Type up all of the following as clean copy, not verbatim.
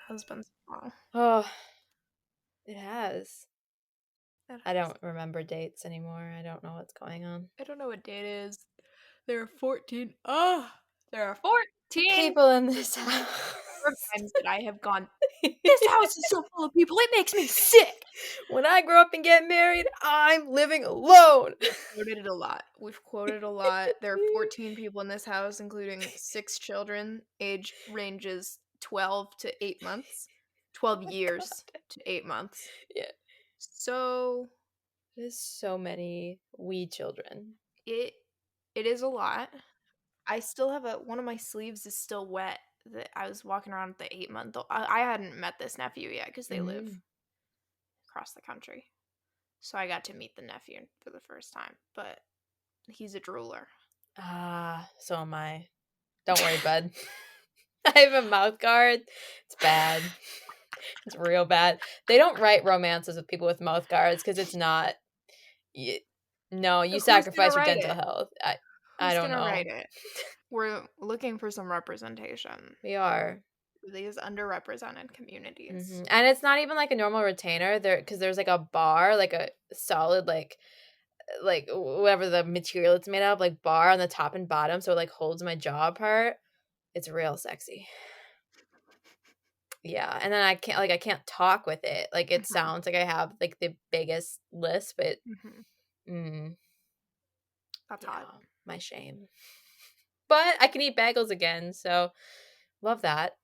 has been so long. Oh, it has. I don't remember dates anymore. I don't know what's going on. I don't know what date it is. There are 14. Oh, there are 14 people in this house. Times that I have gone, this house is so full of people, it makes me sick. When I grow up and get married, I'm living alone. We've quoted it a lot. There are 14 people in this house, including 6 children. Age ranges 12 to 8 months. 12 years to 8 months. Yeah. So there's so many wee children. It is a lot. I still have one of my sleeves is still wet. That I was walking around with the 8-month-old. I hadn't met this nephew yet because they live across the country. So I got to meet the nephew for the first time, but he's a drooler. So am I. Don't worry, bud. I have a mouth guard. It's bad. It's real bad. They don't write romances with people with mouth guards because it's not. You sacrifice your dental health. I don't know. Who's gonna write it? We're looking for some representation. We are. These underrepresented communities. Mm-hmm. And it's not even like a normal retainer there because there's like a bar, like a solid like whatever the material it's made of, like bar on the top and bottom, so it like holds my jaw apart. It's real sexy. Yeah, and then I can't talk with it. Like it sounds like I have like the biggest lisp. That's hot. My shame. But I can eat bagels again, so love that.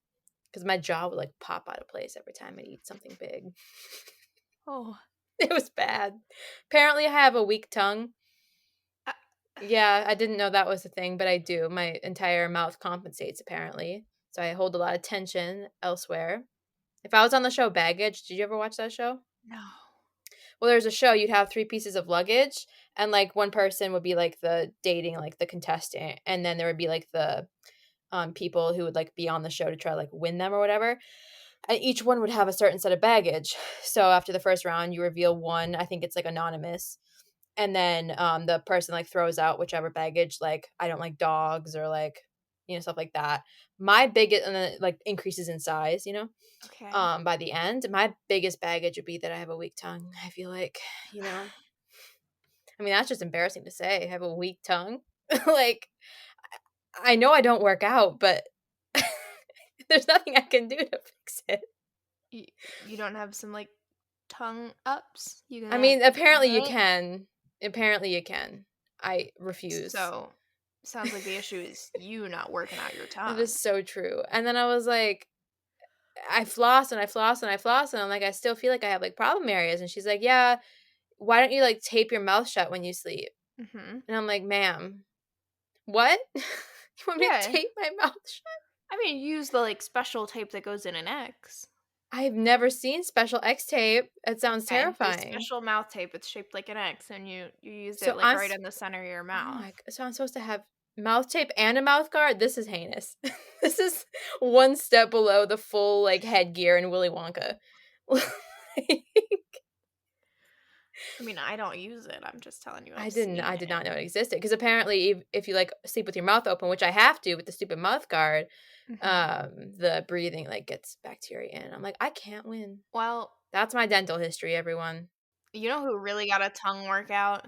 Because my jaw would like pop out of place every time I eat something big. Oh. It was bad. Apparently I have a weak tongue. Yeah, I didn't know that was a thing, but I do. My entire mouth compensates, apparently. So I hold a lot of tension elsewhere. If I was on the show Baggage, did you ever watch that show? No. Well, there's a show, you'd have 3 pieces of luggage, and like one person would be like the dating, like the contestant, and then there would be like the people who would like be on the show to try to like win them or whatever. And each one would have a certain set of baggage. So after the first round, you reveal one. I think it's like anonymous. And then the person like throws out whichever baggage, like I don't like dogs or like, stuff like that. My biggest, and then it like increases in size, Okay. By the end, my biggest baggage would be that I have a weak tongue. I feel like, I mean, that's just embarrassing to say. I have a weak tongue. Like, I know I don't work out, but there's nothing I can do to fix it. You don't have some like tongue ups? I mean, apparently you can. Apparently you can. I refuse. So, sounds like the issue is you not working out your tongue. It is so true. And then I was like, I floss and I floss and I floss, and I'm like, I still feel like I have like problem areas. And she's like, yeah, why don't you like tape your mouth shut when you sleep? And I'm like, ma'am, what? You want me to tape my mouth shut? I mean, use the like special tape that goes in an X. I've never seen special X tape. It sounds terrifying. Special mouth tape. It's shaped like an X, and you use it like right in the center of your mouth. So I'm supposed to have mouth tape and a mouth guard? This is heinous. This is one step below the full like headgear in Willy Wonka. I mean, I don't use it. I'm just telling you. I did not know it existed, because apparently if you like sleep with your mouth open, which I have to with the stupid mouth guard, the breathing like gets bacteria in. I'm like, I can't win. Well, that's my dental history, everyone. You know who really got a tongue workout?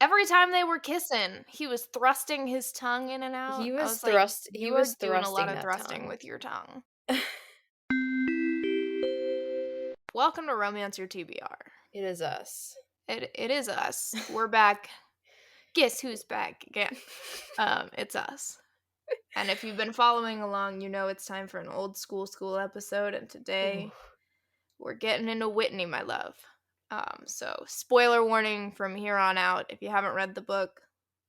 Every time they were kissing, he was thrusting his tongue in and out. He was doing a lot of that thrusting tongue. with your tongue. Welcome to Romance Your TBR. It is us. It is us. We're back. Guess who's back again? It's us. And if you've been following along, you know it's time for an old school episode. And today, we're getting into Whitney, my love. So spoiler warning from here on out. If you haven't read the book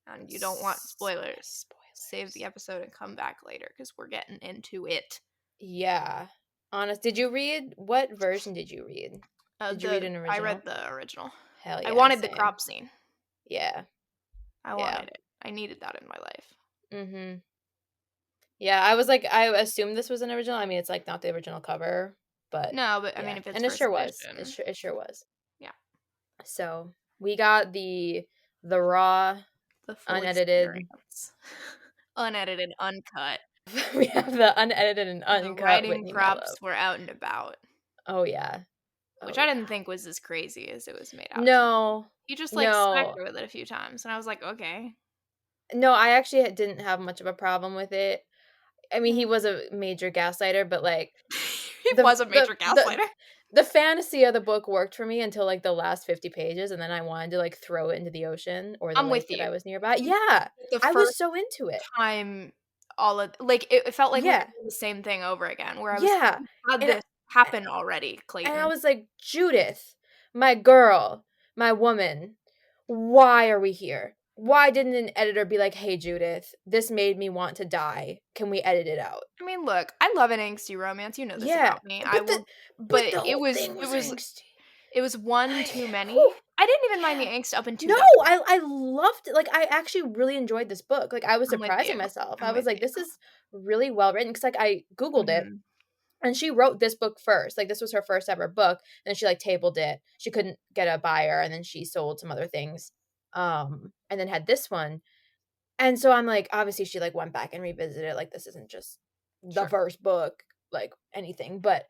and you don't want spoilers, save the episode and come back later, because we're getting into it. Yeah. Honest, what version did you read? Did you read an original? I read the original. Hell yeah. I wanted the crop scene. Yeah. I wanted it. I needed that in my life. Mm-hmm. Yeah, I assumed this was an original. I mean, it's like not the original cover, but no, but I mean, if it's and it sure was. It sure was. Yeah. So we got the raw, the unedited, unedited, uncut. We have the unedited and The uncut writing Whitney Mellow. props were out and about, Oh, yeah. which Oh, I yeah. didn't think was as crazy as it was made out to be. No. He just, like, smacked No. her with it a few times, and I was like, "Okay." No, I actually didn't have much of a problem with it. I mean, he Mm. was a major gaslighter, but, like, He the was a the major the gaslighter. the fantasy of the book worked for me until, like, the last 50 pages, and then I wanted to, like, throw it into the ocean or the I'm lake with that you. I was nearby. You Yeah. the I was first so into it. time all of like, it felt like we were Yeah. doing the same thing over again, where I was like, Yeah. "You had And this happen already, And I Clayton." was like, "Judith, my girl, my woman, why are we here? Why didn't an editor be like, 'Hey, Judith, this made me want to die. Can we edit it out?'" I mean, look, I love an angsty romance, you know this Yeah, about me, I but the will but but the it whole was thing it was was angsty. it was one I too whew, many. I didn't even mind the yeah. angst up until No, that point. I loved it, like, I actually really enjoyed this book, like, I was I'm with you. surprising myself. I I'm was with like, you. "This is really well written," because like, I Googled it, Mhm. and she wrote this book first, like, this was her first ever book, and then she, like, tabled it. She couldn't get a buyer, and then she sold some other things, and then had this one, and so I'm like, obviously, she, like, went back and revisited it, like, this isn't just the Sure. first book, like, anything, but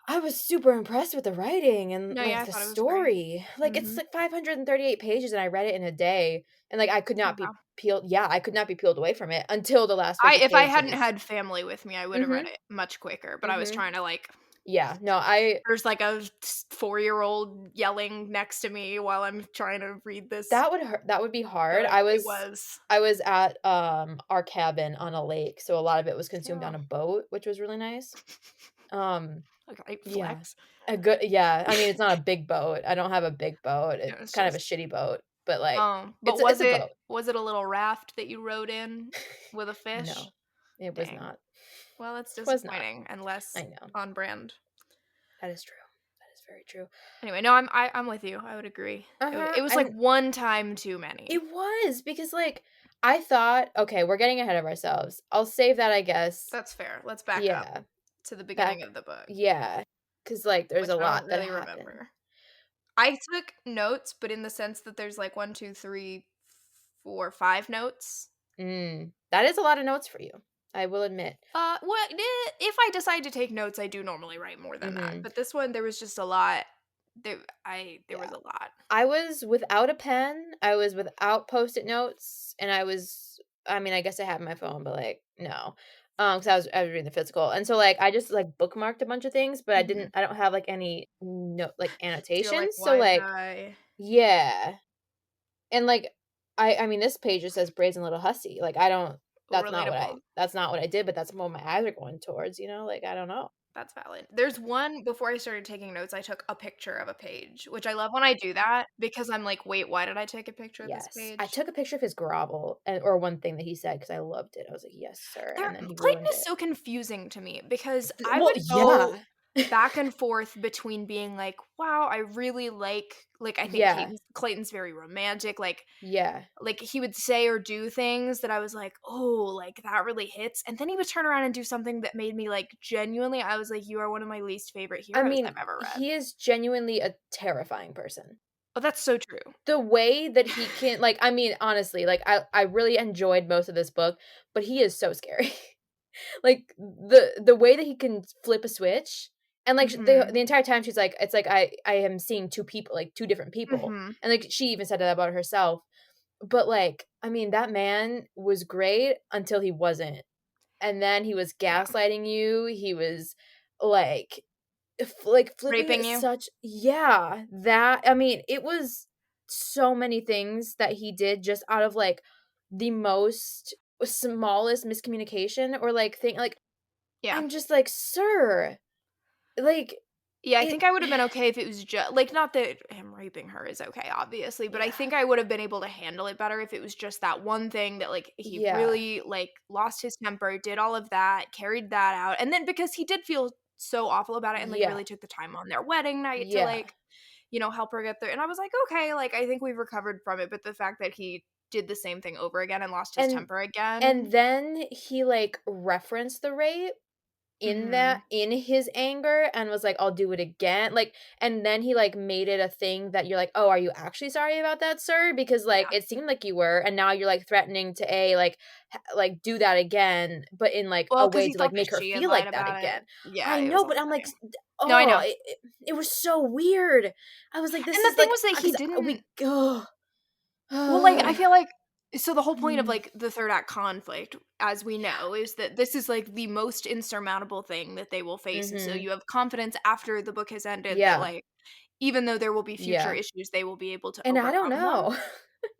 I was super impressed with the writing and, No, yeah, like, I the thought it was great. story. Like, it's, Mhm. like, 538 pages, and I read it in a day, and, like, I could not be Wow. peeled yeah, I could not be peeled away from it until the last I 50 if I hadn't pages. had family with me, I would have read Mhm, it much quicker, but I was mhm. trying to, like Yeah, no, I there's, like, a 4-year-old yelling next to me while I'm trying to read this. that would be hard. It was. I was at, our cabin on a lake, so a lot of it was consumed on Oh. a boat, which was really nice. Um, Okay, yeah. flex. I mean, it's not a big boat. I don't have a big boat. Yeah, It's it's kind of a just shitty boat, but, like, but it's a boat. was it a little raft that you rode in with a fish? No, it was Dang. not. Well, that's It was not. disappointing and less I know. on brand. That is true. That is very true. Anyway, no, I'm with you, I would agree. Uh-huh, It was, like, and one time too it many. was because, like, I thought, "Okay, we're getting ahead of ourselves. I'll save that, I guess." That's fair, let's back up Yeah, to the beginning back of the book, yeah, because like, there's which a I don't lot that really happened. remember. I took notes, but in the sense that there's, like, 1, 2, 3, 4, 5 notes. That is a lot of notes for you, I will admit. If I decide to take notes, I do normally write more than that, Mhm, but this one, there was just a lot. There was yeah. a lot. I was without a pen, I was without Post-it notes, and I mean, I guess I had my phone, but, like, no. Because I was reading the physical, and so, like, I just, like, bookmarked a bunch of things, but Mhm. I don't have, like, any like, So you're like, annotations, so, "Why did like I?" yeah, and, like, I mean, this page just says "Brazen Little Hussy," like, I don't Relatable. that's not what I did, but that's what my eyes are going towards, like, I don't know. That's valid. There's one before I started taking notes, I took a picture of a page, which I love when I do that because I'm like, "Wait, why did I take a picture of this Yes, I page?" took a picture of his grovel or one thing that he said because I loved it. I was like, "Yes, sir," and then he Clayton ruined is it. so confusing to me because I Well, would go yeah. back and forth between being like, "Wow, I really I think Yeah, Clayton's very romantic, yeah. he would say or do things that I was like, "Oh, like, that really hits," and then he would turn around and do something that made me, like, genuinely I was like, "You are one of my least favorite I heroes I've mean, ever read." he is genuinely a terrifying person. Oh, that's so true. The way that he can I mean, honestly, like, I really enjoyed most of this book, but he is so scary. Like, the way that he can flip a switch and, like, Mhm. the entire time she's like it's like, I am seeing 2 people, like, 2 different people, Mhm. and, like, she even said that about herself, but, like, I mean, that man was great until he wasn't, and then he was Yeah. gaslighting you, he was, like flipping Raping it you? such yeah, that I mean, it was so many things that he did just out of, like, the most smallest miscommunication or, like, thing like, Yeah. I'm just like, "Sir," like, Yeah, I it think I would've been okay if it was just not that him raping her is okay, obviously, but I yeah, think I would have been able to handle it better if it was just that one thing that, he yeah, really, lost his temper, did all of that, carried that out, and then because he did feel so awful about it and, yeah, really took the time on their wedding night to, yeah, help her get there, and I was like, "Okay," I think we've recovered from it, but the fact that he did the same thing over again and lost his and temper again. and then he, like, referenced the rape. in his anger and was like, I'll do it again. Like, and then he like made it a thing that you're like, oh, are you actually sorry about that, sir? Because like Yeah. it seemed like you were, and now you're like threatening to like do that again, but in like Well, a because way he to like thought that make her she had feel lied like that about it. again. Yeah, I it was know, all but I'm like, funny. No, I oh, know. it was so weird. I was like, this And the is thing like, was that he because didn't well, like, I oh, feel like so the whole point of, like, the 3rd act conflict, as we know, is that this is, like, the most insurmountable thing that they will face, and so mm-hmm. you have confidence after the book has ended that, Yeah, like, even though there will be future yeah. issues, they will be able to And I don't overcome them. know.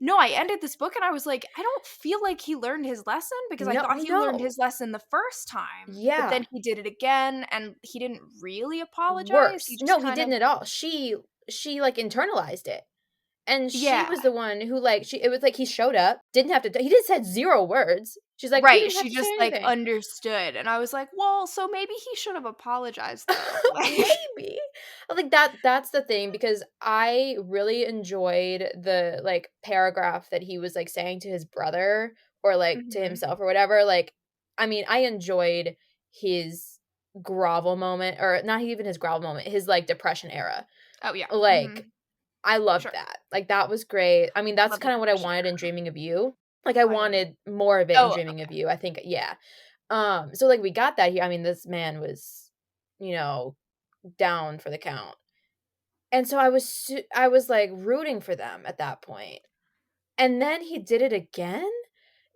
No, I ended this book and I was like, "I don't feel like he learned his lesson," because I No, thought he learned no. his lesson the first time, but then Yeah. he did it again, and he didn't really apologize, he Worse. just No, he kind of didn't at all. She like internalized it. And she Yeah. was the one who like it was like he showed up, didn't have to he just said 0 words. She's like, "You Right, didn't have she to say just, like, anything." understood, and I was like, "Well, so maybe he should have apologized though." Like Maybe. Like that's the thing because I really enjoyed the like paragraph that he was like saying to his brother or like to Mhm. himself or whatever. Like, I mean, I enjoyed his grovel moment or not even his grovel moment, his like depression era. Oh, yeah. Like, Mhm. I loved Sure. that. Like, that was great. I mean, that's Love the kind of what I depression wanted in era. Dreaming of You. Like, I I didn't wanted more of it in Oh, Dreaming of okay. You. I think, yeah. So like we got that here. I mean, this man was, you know, down for the count. And so I was like rooting for them at that point. And then he did it again,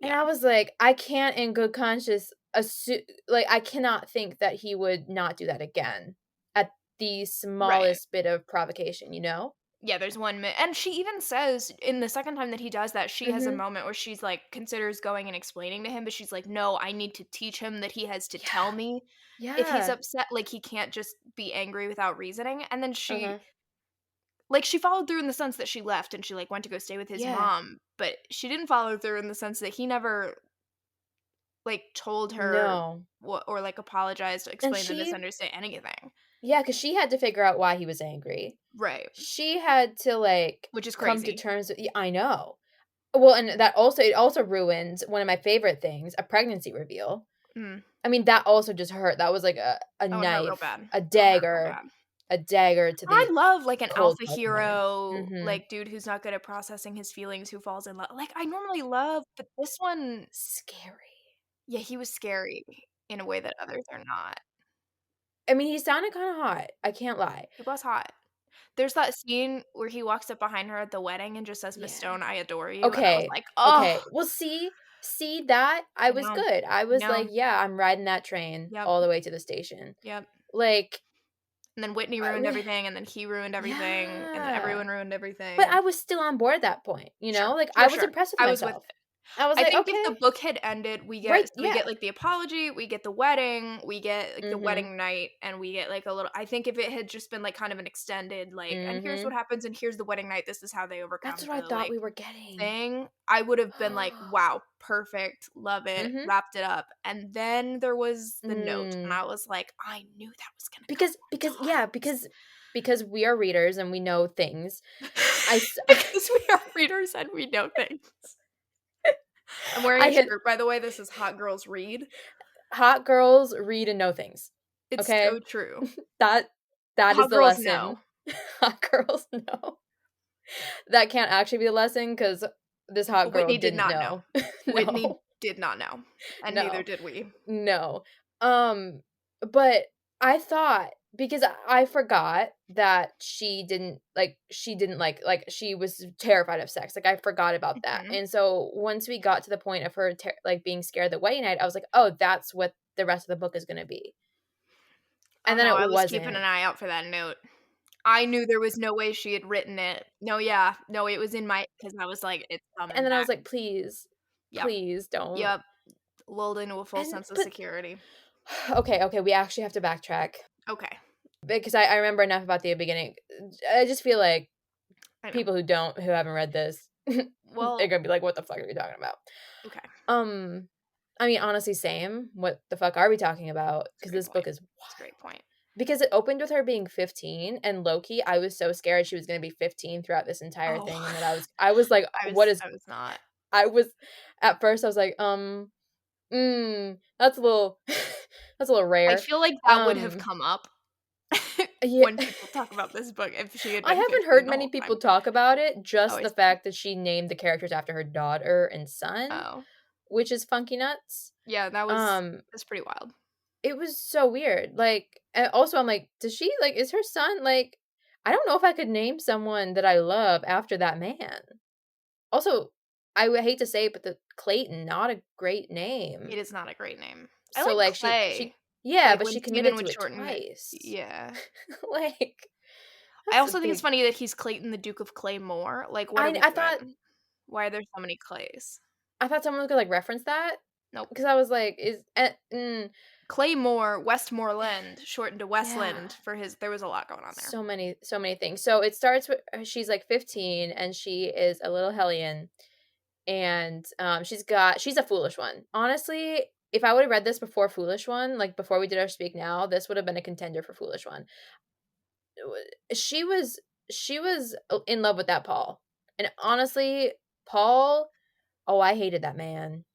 and Yeah. I was like, I can't in good conscience like I cannot think that he would not do that again at the Right. smallest bit of provocation, you know? Yeah, there's 1 minute and she even says in the second time that he does that, she has a Mhm. moment where she's, like, considers going and explaining to him, but she's like, "No, I need to teach him that he has to tell Yeah. me if he's Yeah. upset, like, he can't just be angry without reasoning," and then Uh-huh. she followed through in the sense that she left and she, like, went to go stay with his Yeah. mom, but she didn't follow through in the sense that he never, like, told her No. or, like, apologized, And explained the misunderstanding, anything. yeah, because she had to figure out why he was angry. Right, She had to, like, which is come to crazy. terms with I know. Well, and that also it also ruins one of my favorite things, a pregnancy reveal. Mm. I mean, that also just hurt. That was like a That one hurt real knife, bad. That one hurt real bad. a dagger to I the love, like, an cold alpha part of my hero, mhm. like, dude who's not good at processing his feelings, who falls in love like, I normally love but this one Scary. yeah, he was scary in a way that others are not. I mean, he sounded kinda hot, I can't lie. He was hot. There's that scene where he walks up behind her at the wedding and just says, "Miss Yeah. Stone, I adore you," and I was Okay, like, "Oh, okay. Well, see that? I I was know. good. I I was know. like, "Yeah, I'm riding that train Yep, all the way to the station." yep." Like, And then Whitney ruined I everything, and then he ruined everything, and then yeah. everyone ruined But everything. I was still on board at that point, you Sure, know? Like, I for was sure. impressed with I was with myself. it. I was I like, think if "Okay." the book had ended, Right, we get, yeah. like, the apology, we get the wedding, we get, like, the Mhm. wedding night, and we get, like, a little I think if it had just been, like, kind of an extended, like, "And here's what Mhm. happens, and here's the wedding night, this is how they That's overcome what I the, thought like, we were getting. thing," I would have been like, "Wow, perfect, love it," Mhm. wrapped it up, and then there was the note, and Mm. I was like, "I knew that was gonna come Because more yeah, because we are readers and we know things. I times." s Because we are readers and we know things. I'm wearing I a had shirt, by the way, this is Hot Girls Read. hot girls read and know things, It's so okay? true. That that is Hot the girls lesson. know. Hot girls know. That can't actually be the lesson because this hot girl Whitney did didn't not know. know. Whitney No. did not know, and neither No. did we. No. Um, but I thought because I forgot that she didn't like she was terrified of sex. Like I forgot about that. Mhm. And so once we got to the point of her like being scared the wedding night, I was like, "Oh, that's what the rest of the book is going to be." Oh, And then no, it I was keeping an wasn't. eye out for that note. I knew there was no way she had written it. No, yeah. No, it was in my because I was like, "It's And coming then I was back." like, "Please, Yep. please don't." Yep. Lulled into a full And sense of but security. okay, we actually have to backtrack Okay. because I remember enough about the beginning. I just feel like I know. people who haven't read this, they're Well, gonna be like, "What the fuck are you talking about?" okay. Um, I mean, honestly, same. What the fuck are we talking about? That's a Because great this book point. is That's a great wild. point. Because it opened with her being 15, and low-key, I was so scared she was gonna be 15 throughout this entire Oh, thing, and that I was like, "What is?" I was not. I was at first, I was like, that's a little That's a little I rare. feel like that would have come up Yeah. when people talk about this book if she had I been haven't 15 heard the many whole people time. talk about it, Oh, just I the see. fact that she named the characters after her daughter and son, Oh. which is funky nuts. Yeah, Um, that's pretty wild. it was so weird. Like, and also I'm like, does she like is her son like I don't know if I could name someone that I love after that man. Also, I would hate to say it, but the Clayton, not a great name. It is not a great name. I So like like Clay, she yeah, like but when she Steven committed would to it shorten it. twice. Yeah. Like I that's a also think it's big funny that he's Clayton, the Duke of Claymore. Like, what are we I thought doing? Why are there so many Clays? someone was gonna like reference that Nope. because I was like, Claymore, Westmoreland, shortened to yeah, Westland for his there was a lot going on there. so many things. So it starts with she's like 15 and she is a little hellion, and she's a foolish one. Honestly, if I would have read this before Foolish One, like before we did our speak now, this would have been a contender for Foolish One. She was in love with that Paul, and honestly, Paul, oh, I hated that man.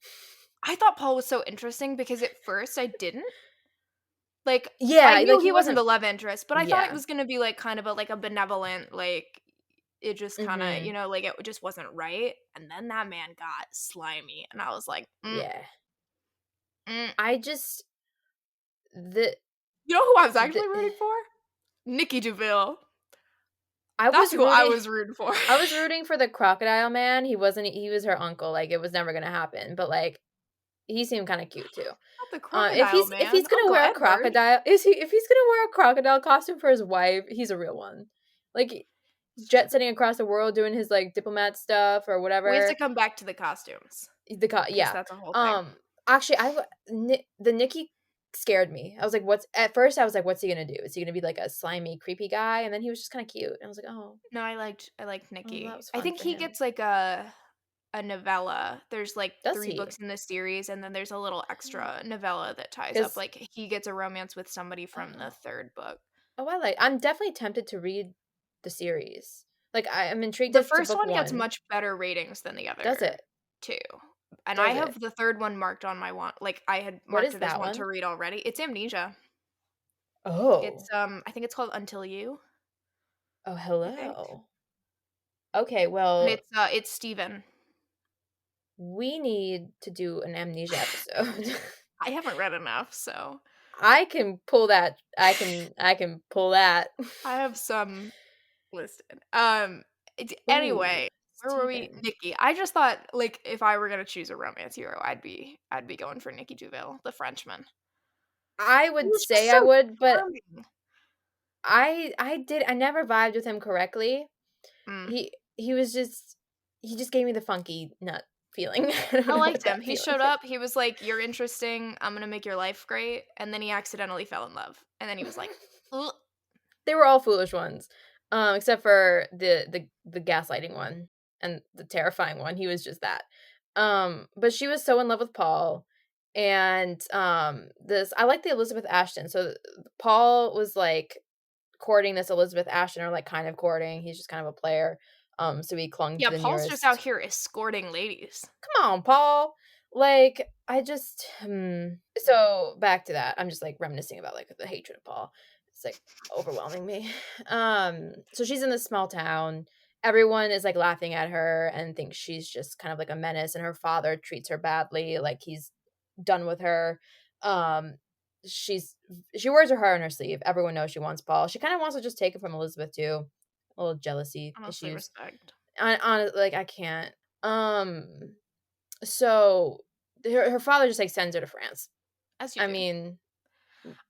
I thought Paul was so interesting because at first I didn't. Like, I Yeah, knew like he he wasn't wasn't. the love interest, but I thought it Yeah. was gonna be, like, kind of a like, a benevolent, like, it just kinda, Mhm. like, it just wasn't right, and then that man got slimy, and I was like, Yeah. mm. I just the You know who I was the actually rooting for? Nikki DeVille. I That's was who I rooting was rooting for. I was rooting for the crocodile man. He was her uncle. Like it was never gonna happen. But like he seemed kind of cute too. Not the If crocodile if man, he's gonna Uncle wear a Edward. crocodile, if he's gonna wear a crocodile costume for his wife, he's a real one. Like It's jet true. setting across the world doing his like diplomat stuff or We have to whatever. come back to the costumes because Yeah. that's a whole thing. Actually, the Nikki scared me. I was like, "What's?" At first, I was like, "What's he gonna do? Is he gonna be like a slimy, creepy guy?" And then he was just kind of cute. And I was like, No, I liked oh, that Nikki. was I fun think for he him." gets like a novella. There's like Does 3 he? books in the series and then there's a little extra novella that ties up Because like he gets a romance with somebody from the oh, 3rd book. I'm definitely tempted to read the series. Like I'm intrigued The as to first book one gets one. much better ratings than the Does other it? 2. And I Does it? have the 3rd one marked on my want like I had What marked is it as that want one? to read already. It's Amnesia. It's Oh. I think it's called Until You, Oh, I think. hello. Okay, And well, it's Steven. we need to do an amnesia episode. I haven't read enough, so I can pull that. I can pull that. I have some listed. Ooh, Anyway, where were we? Steven. Nikki. I just thought like if I were gonna choose a romance hero, I'd be going for Nikki Duville, the Frenchman. I He would was just say I so would, but charming. I never vibed with him correctly. Mm. He was just he just gave me the funky nut feeling. I I don't know liked what him. that He feeling showed is. up. He was like, "You're interesting. I'm gonna make your life great." And then he accidentally fell in love. And then he was like, "Ugh." They were all foolish ones, except for the gaslighting one and the terrifying one. He was just that. But she was so in love with Paul, and this I like the Elizabeth Ashton. So Paul was like courting this Elizabeth Ashton, or like kind of courting. He's just kind of a player. So he clung to Yeah, the Paul's just out nearest. here escorting ladies. Come on, Paul. Like I just So back to that. I'm just like reminiscing about like the hatred of Paul. It's like overwhelming me. So she's in this small town. Everyone is like laughing at her and thinks she's just kind of like a menace, and her father treats her badly, like he's done with her. Um she wears her heart on her sleeve. Everyone knows she wants Paul. She kind of wants to just take it from Elizabeth too. A little jealousy Honestly, issues. respect. Like I can't. So her father just like sends her to France. As you I do. mean,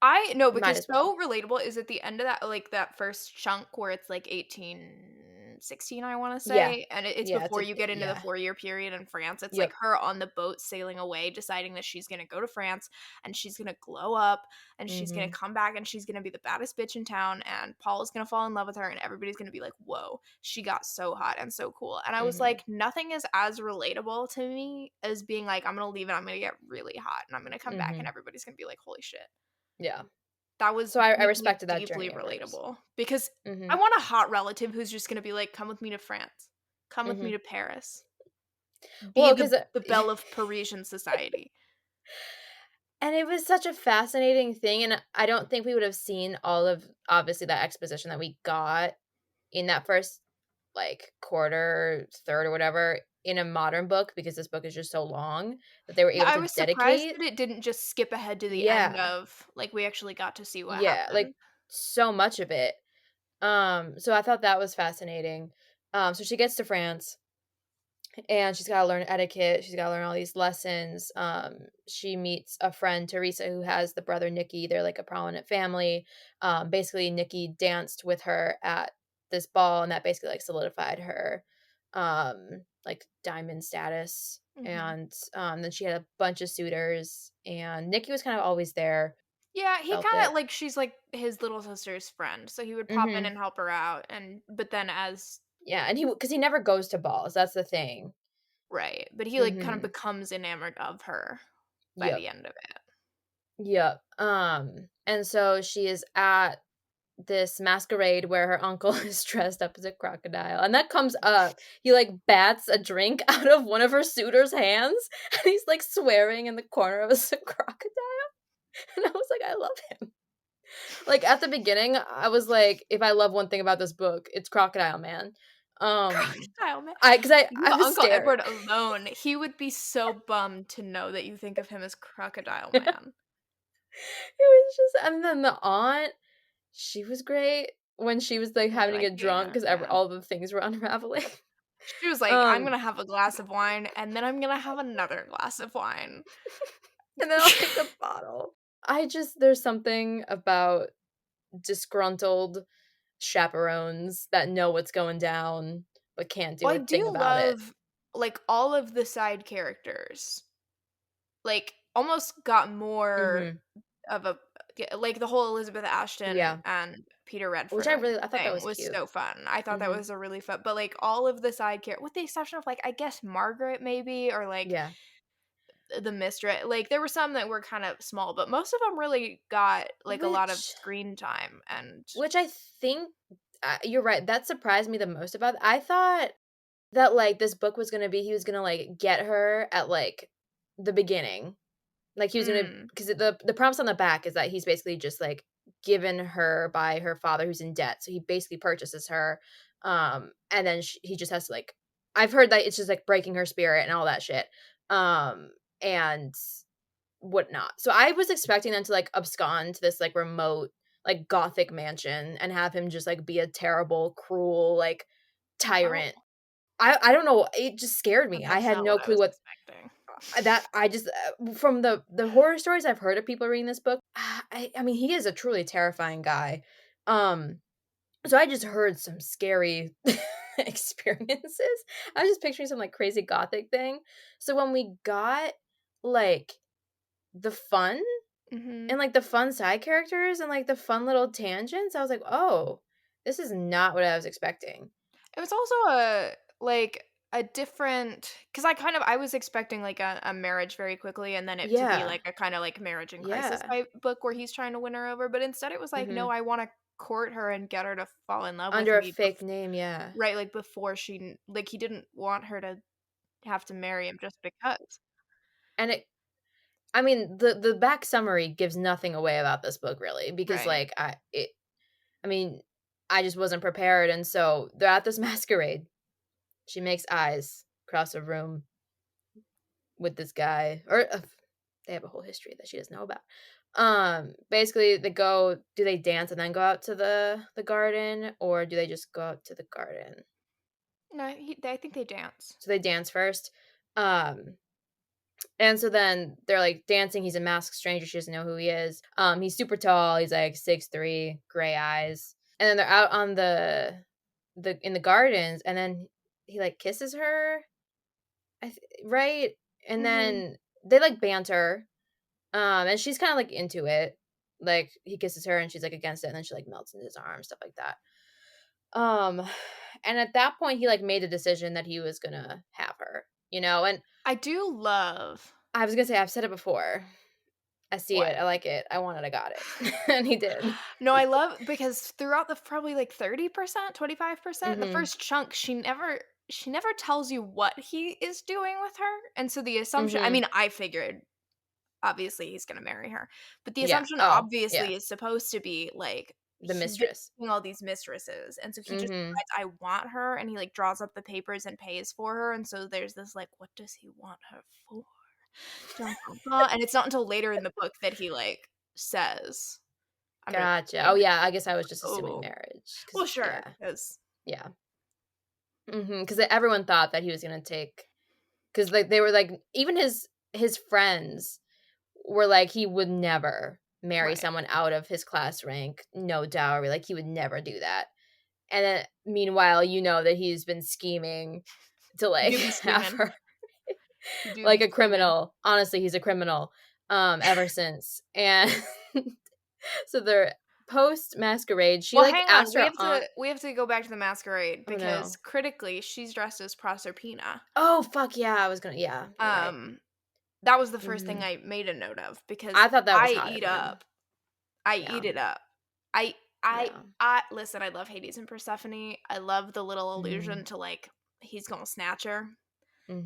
I know might because as well. so relatable is at the end of that like that first chunk where it's like 1816 I want to Yeah. say and it's Yeah, it's before a you get into the yeah. 4-year period in France. It's like Yep. her on the boat sailing away deciding that she's going to go to France and she's going to glow up and she's going to Mhm. come back and she's going to be the baddest bitch in town and Paul is going to fall in love with her and everybody's going to be like, "Whoa, she got so hot and so cool." And I was Mhm. like, nothing is as relatable to me as being like, I'm going to leave and I'm going to get really hot and I'm going to come back and Mhm. everybody's going to be like, "Holy shit." Yeah. That was So I deeply, respected that deeply journey of hers. relatable because I Mhm. want a hot relative who's just gonna be like, "Come with me to France. Come with me Mhm. to Paris. Be Well, cuz the belle of Parisian society." And it was such a fascinating thing, and I don't think we would have seen all of, obviously, that exposition that we got in that first, like, quarter, third, or whatever, in a modern book, because this book is just so long that they were Yeah, able I to was surprised dedicate. that it didn't just skip ahead to the end Yeah. of like, we actually got to see what Yeah, like, happened. so much of it. So I thought that was fascinating. So she gets to France, and she's gotta learn etiquette, she's gotta learn all these lessons. She meets a friend, Teresa, who has the brother Nikki. They're, like, a prominent family. Basically, Nikki danced with her at this ball, and that basically, like, solidified her, like, diamond status, Mhm. and, then she had a bunch of suitors, and Nikki was kind of always there, Yeah, he felt kinda it. like she's, like, his little sister's friend, so he would pop in Mhm. and help her out, and but then as Yeah, and because he never goes to balls, that's the thing. right, but he, like, kind of Mhm. becomes enamored of her by Yep. the end of it. Yep. And so she is at this masquerade where her uncle is dressed up as a crocodile, and that comes up. He, like, bats a drink out of one of her suitors' hands, and he's, like, swearing in the corner of a crocodile, and I was like, "I love him." Like, at the beginning, I was like, "If I love one thing about this book, it's Crocodile Man." Um, Crocodile Man. I 'cause You I have was Uncle scared. Edward alone, he would be so bummed to know that you think of him as Crocodile Man. It was just, and then the aunt, she was great when she was, like, I having to like get the drunk aunt, because yeah. all the things were unraveling. She was like, "I'm Um, gonna have a glass of wine, and then I'm gonna have another glass of wine." and then I'll take a bottle. I just, there's something about disgruntled chaperones that know what's going down, but can't do Well, I a thing do about it. love, like, all of the side characters, like, almost got more Mhm. of a yeah, like, the whole Elizabeth Ashton Yeah. and Peter Which Redford I thought that thing was was cute. so fun. I thought that Mhm. was a really fun but, like, all of the side with the exception of, like, I guess Margaret maybe or, like, Yeah. the mistress like, there were some that were kind of small, but most of them really got, like, a lot of Which screen time and which I think, you're right, that surprised me the most about it. I thought that, like, this book was gonna be, he was gonna, like, get her at, like, the beginning. Like, he was gonna, mm, because the promise on the back is that he's basically just, like, given her by her father who's in debt, so he basically purchases her, and then he just has to, like, I've heard that it's just, like, breaking her spirit and all that shit, and whatnot. So I was expecting them to, like, abscond to this, like, remote, like, gothic mansion and have him just, like, be a terrible, cruel, like, oh, tyrant. I don't know, it just scared me. I that's had not no what I clue was what expecting. that I just, from the horror stories I've heard of people reading this book, I mean, he is a truly terrifying guy. Um, so I just heard some scary experiences. I was just picturing some, like, crazy gothic thing. So when we got, like, the fun Mhm. and, like, the fun side characters and, like, the fun little tangents, I was like, "Oh, this is not what I was expecting." It was also like, a different because I was expecting, like, a marriage very quickly and then it to be, Yeah. like, a kinda, like, marriage in crisis Yeah. type book where he's trying to win her over, but instead it was like, "No, Mhm. I wanna court her and get her to fall in love with Under a me fake name, yeah. right, like, before like, he didn't want her to have to marry him just because." And it, I mean, the back summary gives nothing away about this book, really, because, Right. like, I mean, I just wasn't prepared, and so they're at this masquerade. She makes eyes across a room with this guy, or, they have a whole history that she doesn't know about. Basically, do they dance and then go out to the garden, or do they just go out to the garden? No, I think they dance. So they dance first. Um, And so then they're, like, dancing, he's a masked stranger, she doesn't know who he is. He's super tall, he's, like, 6'3", gray eyes. And then they're out on the in the gardens, and then he, like, kisses her, right? And Mhm. then they, like, banter, and she's kinda, like, into it. Like, he kisses her, and she's, like, against it, and then she, like, melts into his arms, stuff like that. Um, and at that point, he, like, made a decision that he was gonna have her, and I do love I was gonna say, I've said it before. I see it, what? I like it, I want it, I got it. And he did. No, I love because throughout the probably like 30%, 25%, the Mhm, first chunk, she never tells you what he is doing with her. And so the assumption I mhm. mean, I figured obviously he's gonna marry her. But the Yeah. assumption Oh, yeah. obviously is supposed to be, like, The he's mistress. dating all these mistresses, and so he just Mhm. decides, "I want her," and he, like, draws up the papers and pays for her, and so there's this, like, "What does he want her for?" Dun, dun, dun, and it's not until later in the book that he, like, says under the Gotcha. Oh, table, yeah, I guess I was just assuming "Oh." marriage. Well, Cause sure, yeah. 'cause Yeah. Because everyone thought that he was gonna take. Because like, they were like even his friends were like, he would never marry right. someone out of his class rank, no dowry, like, he would never do that. And then meanwhile, you know that he's been scheming to, You like, do be have scheming. her You do like be a scheming. criminal. Honestly, he's a criminal, ever since. And so they're post-masquerade, she, Well, like, hang on, asked her aunt. we have to go back to the masquerade Oh, because no. critically, she's dressed as Proserpina. Oh, fuck, yeah, I was gonna yeah, you're right. Um, that was the first thing Mhm. I made a note of because I thought that was hot of him. I Yeah, eat it up. I I yeah. I listen, I love Hades and Persephone. I love the little Mhm, allusion to, like, he's gonna snatch her,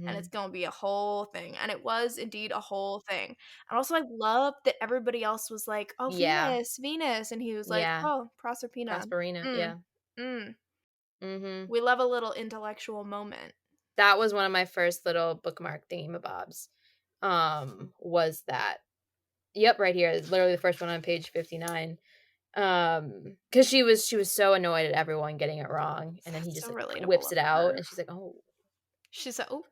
and it's mhm. gonna be a whole thing, and it was indeed a whole thing. And also, I love that everybody else was like, "Oh, Yeah, Venus, Venus," and he was like, yeah. "Oh, Proserpina." Prosperina, Mm, yeah. mm. Mhm. We love a little intellectual moment. That was one of my first little bookmark thingamabobs, was that. Yep, right here, it's literally the first one on page 59. Because she was so annoyed at everyone getting it wrong, and then he That's just, so like, relatable whips it for out, her. and she's like, "Oh, She said, "Oh."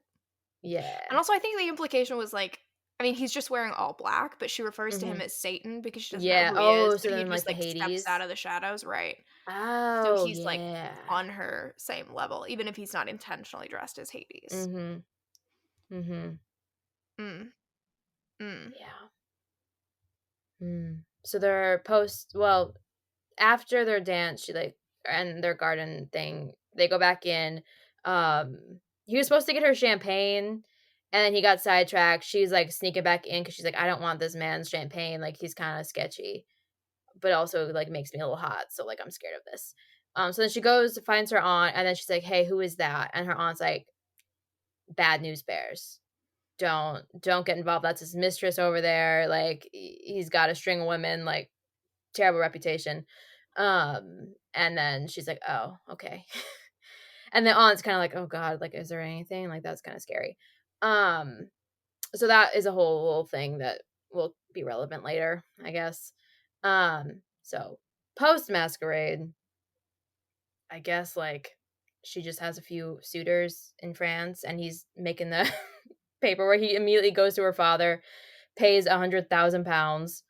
And yeah." also, I think the implication was like, I mean, he's just wearing all black, but she refers to him Mhm. as Satan because she doesn't know Yeah. who he is, Oh, so but he then, like, just, the like, steps out Hades. of the shadows, right? So Oh, he's, like, yeah. on her same level, even if he's not intentionally dressed as Hades. Mhm, mhm. Mm, mm. Yeah. So they're after their dance, she, like and their garden thing, they go back in. He was supposed to get her champagne, and then he got sidetracked. She's, like, sneaking back in because she's like, "I don't want this man's champagne, like, he's kinda sketchy, but also, like, makes me a little hot, so, like, I'm scared of this." So then she goes, finds her aunt, and then she's like, "Hey, who is that?" And her aunt's like, "Bad news bears. Don't get involved, that's his mistress over there, like, he's got a string of women, like, terrible reputation." And then she's like, "Oh, okay." And the aunt's kinda like, "Oh god, like, is there anything?" Like, that's kinda scary. Um, so that is a whole little thing that will be relevant later, I guess. So post-masquerade, I guess, like, she just has a few suitors in France, and he's making the paper where he immediately goes to her father, pays £100,000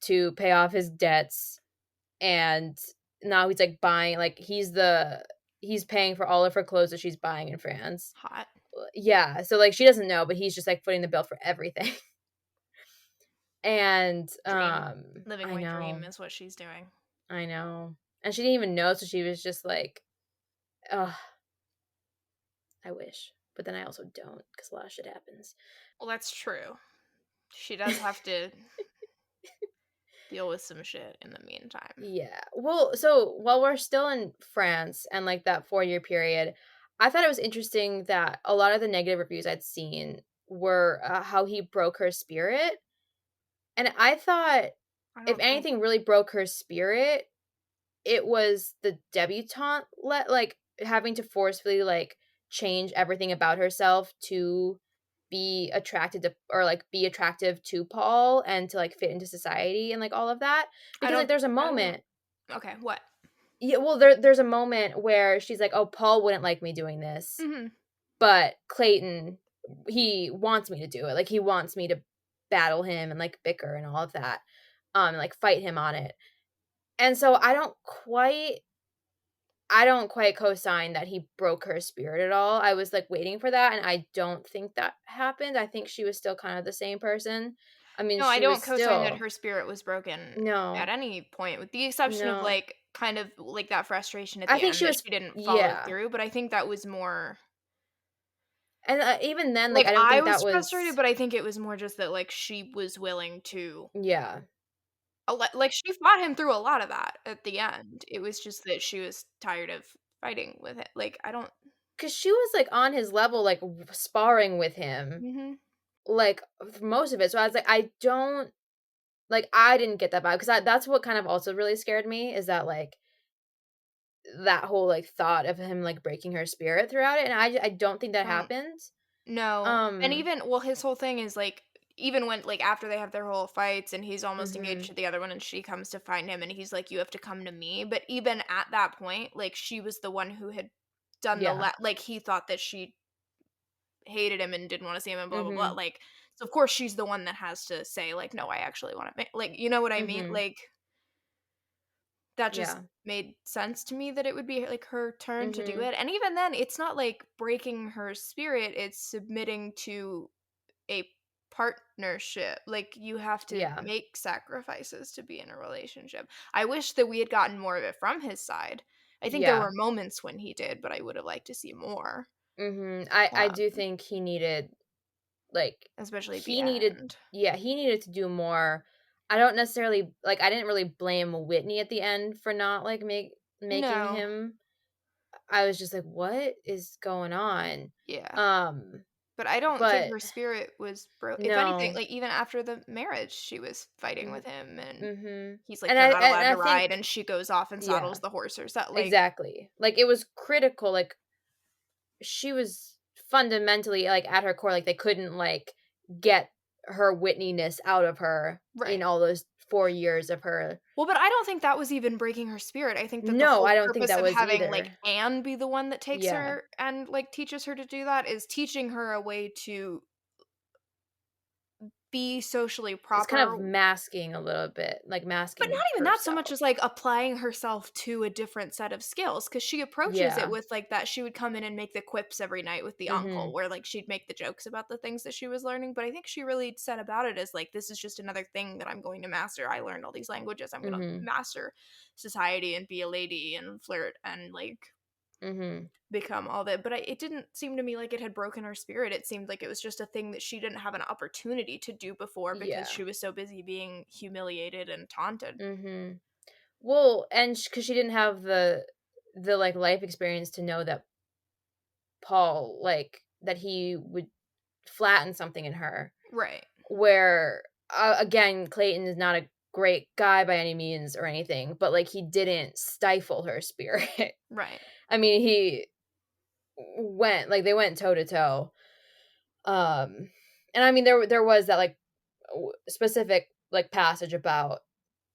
to pay off his debts, and now he's, like, buying like, he's paying for all of her clothes that she's buying in France. Hot. Yeah, so, like, she doesn't know, but he's just, like, footing the bill for everything. And, Dream. Living I my dream know, is what she's doing. I know. And she didn't even know, so she was just like, "Ugh, I wish." But then I also don't, not because a lot of shit happens. Well, that's true. She does have to deal with some shit in the meantime. Yeah. Well, so while we're still in France and, like, that 4-year period, I thought it was interesting that a lot of the negative reviews I'd seen were, how he broke her spirit, and I thought I if don't think anything really broke her spirit, it was the debutante like, having to forcefully, like, change everything about herself to be attracted to or, like, be attractive to Paul and to, like, fit into society and, like, all of that, because, like, there's a I don't moment. okay, what? Yeah, well, there's a moment where she's like, "Oh, Paul wouldn't like me doing this, Mhm. but Clayton, he wants me to do it. Like, he wants me to battle him and, like, bicker and all of that, and, like, fight him on it." And so I don't quite co-sign that he broke her spirit at all. I was, like, waiting for that, and I don't think that happened. I think she was still kind of the same person. I mean, No, I she don't was co-sign that still her spirit was broken at no, any point, with the exception of, no. like, kind of, like, that frustration at I the think end she that was she didn't follow yeah. through, but I think that was more And, even then, like, like, I don't I think that was frustrated, was but I think it was more just that, like, she was willing to yeah. like, she fought him through a lot of that at the end. It was just that she was tired of fighting with it. Like, I don't 'Cause she was, like, on his level, like, w sparring with him, Mhm. like, for most of it. So I was like, I don't like, I didn't get that vibe, 'cause that's what kind of also really scared me, is that, like, that whole, like, thought of him, like, breaking her spirit throughout it, and I don't think that Um, happened. no. And Um even well, his whole thing is, like, even when like, after they have their whole fights and he's almost engaged Mhm. to the other one and she comes to find him and he's like, "You have to come to me." But even at that point, like, she was the one who had done the Yeah. like, he thought that she hated him and didn't wanna see him and blah, blah, blah, Mhm. like, so of course she's the one that has to say, like, "No, I actually wanna ma" like, you know what I mean? Mhm. Like, that just Yeah. made sense to me that it would be, like, her turn to do Mhm. it, and even then, it's not, like, breaking her spirit, it's submitting to a partnership, like, you have to Yeah. make sacrifices to be in a relationship. I wish that we had gotten more of it from his side. I think there were Yeah. moments when he did, but I would have liked to see more, Mhm. I uh, do think he needed, like, especially at the he needed end. yeah, he needed to do more. I don't necessarily like, I didn't really blame Whitney at the end for not, like, making No. him. I was just like, "What is going on?" Yeah. Um, But I don't think but her spirit was if anything, no. like, even after the marriage, she was fighting with Mm, him, and mhm. he's like, "You're not And allowed I to ride," think and she goes off and yeah, saddles the horse or so like exactly. Like, it was critical, like, she was fundamentally, like, at her core, like, they couldn't, like, get her Whitneyness out of her in right. all those 4 years of her. Well, but I don't think that was even breaking her spirit. I think that the No, whole I don't think purpose that of was having, like, either. Anne be the one that takes Yeah. her and, like, teaches her to do that is teaching her a way to be socially It's kind proper. of masking a little bit, like, But not masking even that so much herself. as, like, applying herself to a different set of skills, because she approaches it Yeah. with, like, that she would come in and make the quips every night with the uncle, Mhm. where, like, she'd make the jokes about the things that she was learning, but I think she really said about it as, like, "This is just another thing that I'm going to master. I learned all these languages. I'm gonna Mhm. master society and be a lady and flirt and, like, Mhm. become all that." But it didn't seem to me like it had broken her spirit. It seemed like it was just a thing that she didn't have an opportunity to do before because Yeah. she was so busy being humiliated and taunted. Mhm. Well, and because she didn't have the, like, life experience to know that Paul, like, that he would flatten something in her, Right. where, again, Clayton is not a great guy by any means or anything, but, like, he didn't stifle her spirit. Right. I mean, he they went toe to toe. And I mean, there was that, like, specific, like, passage about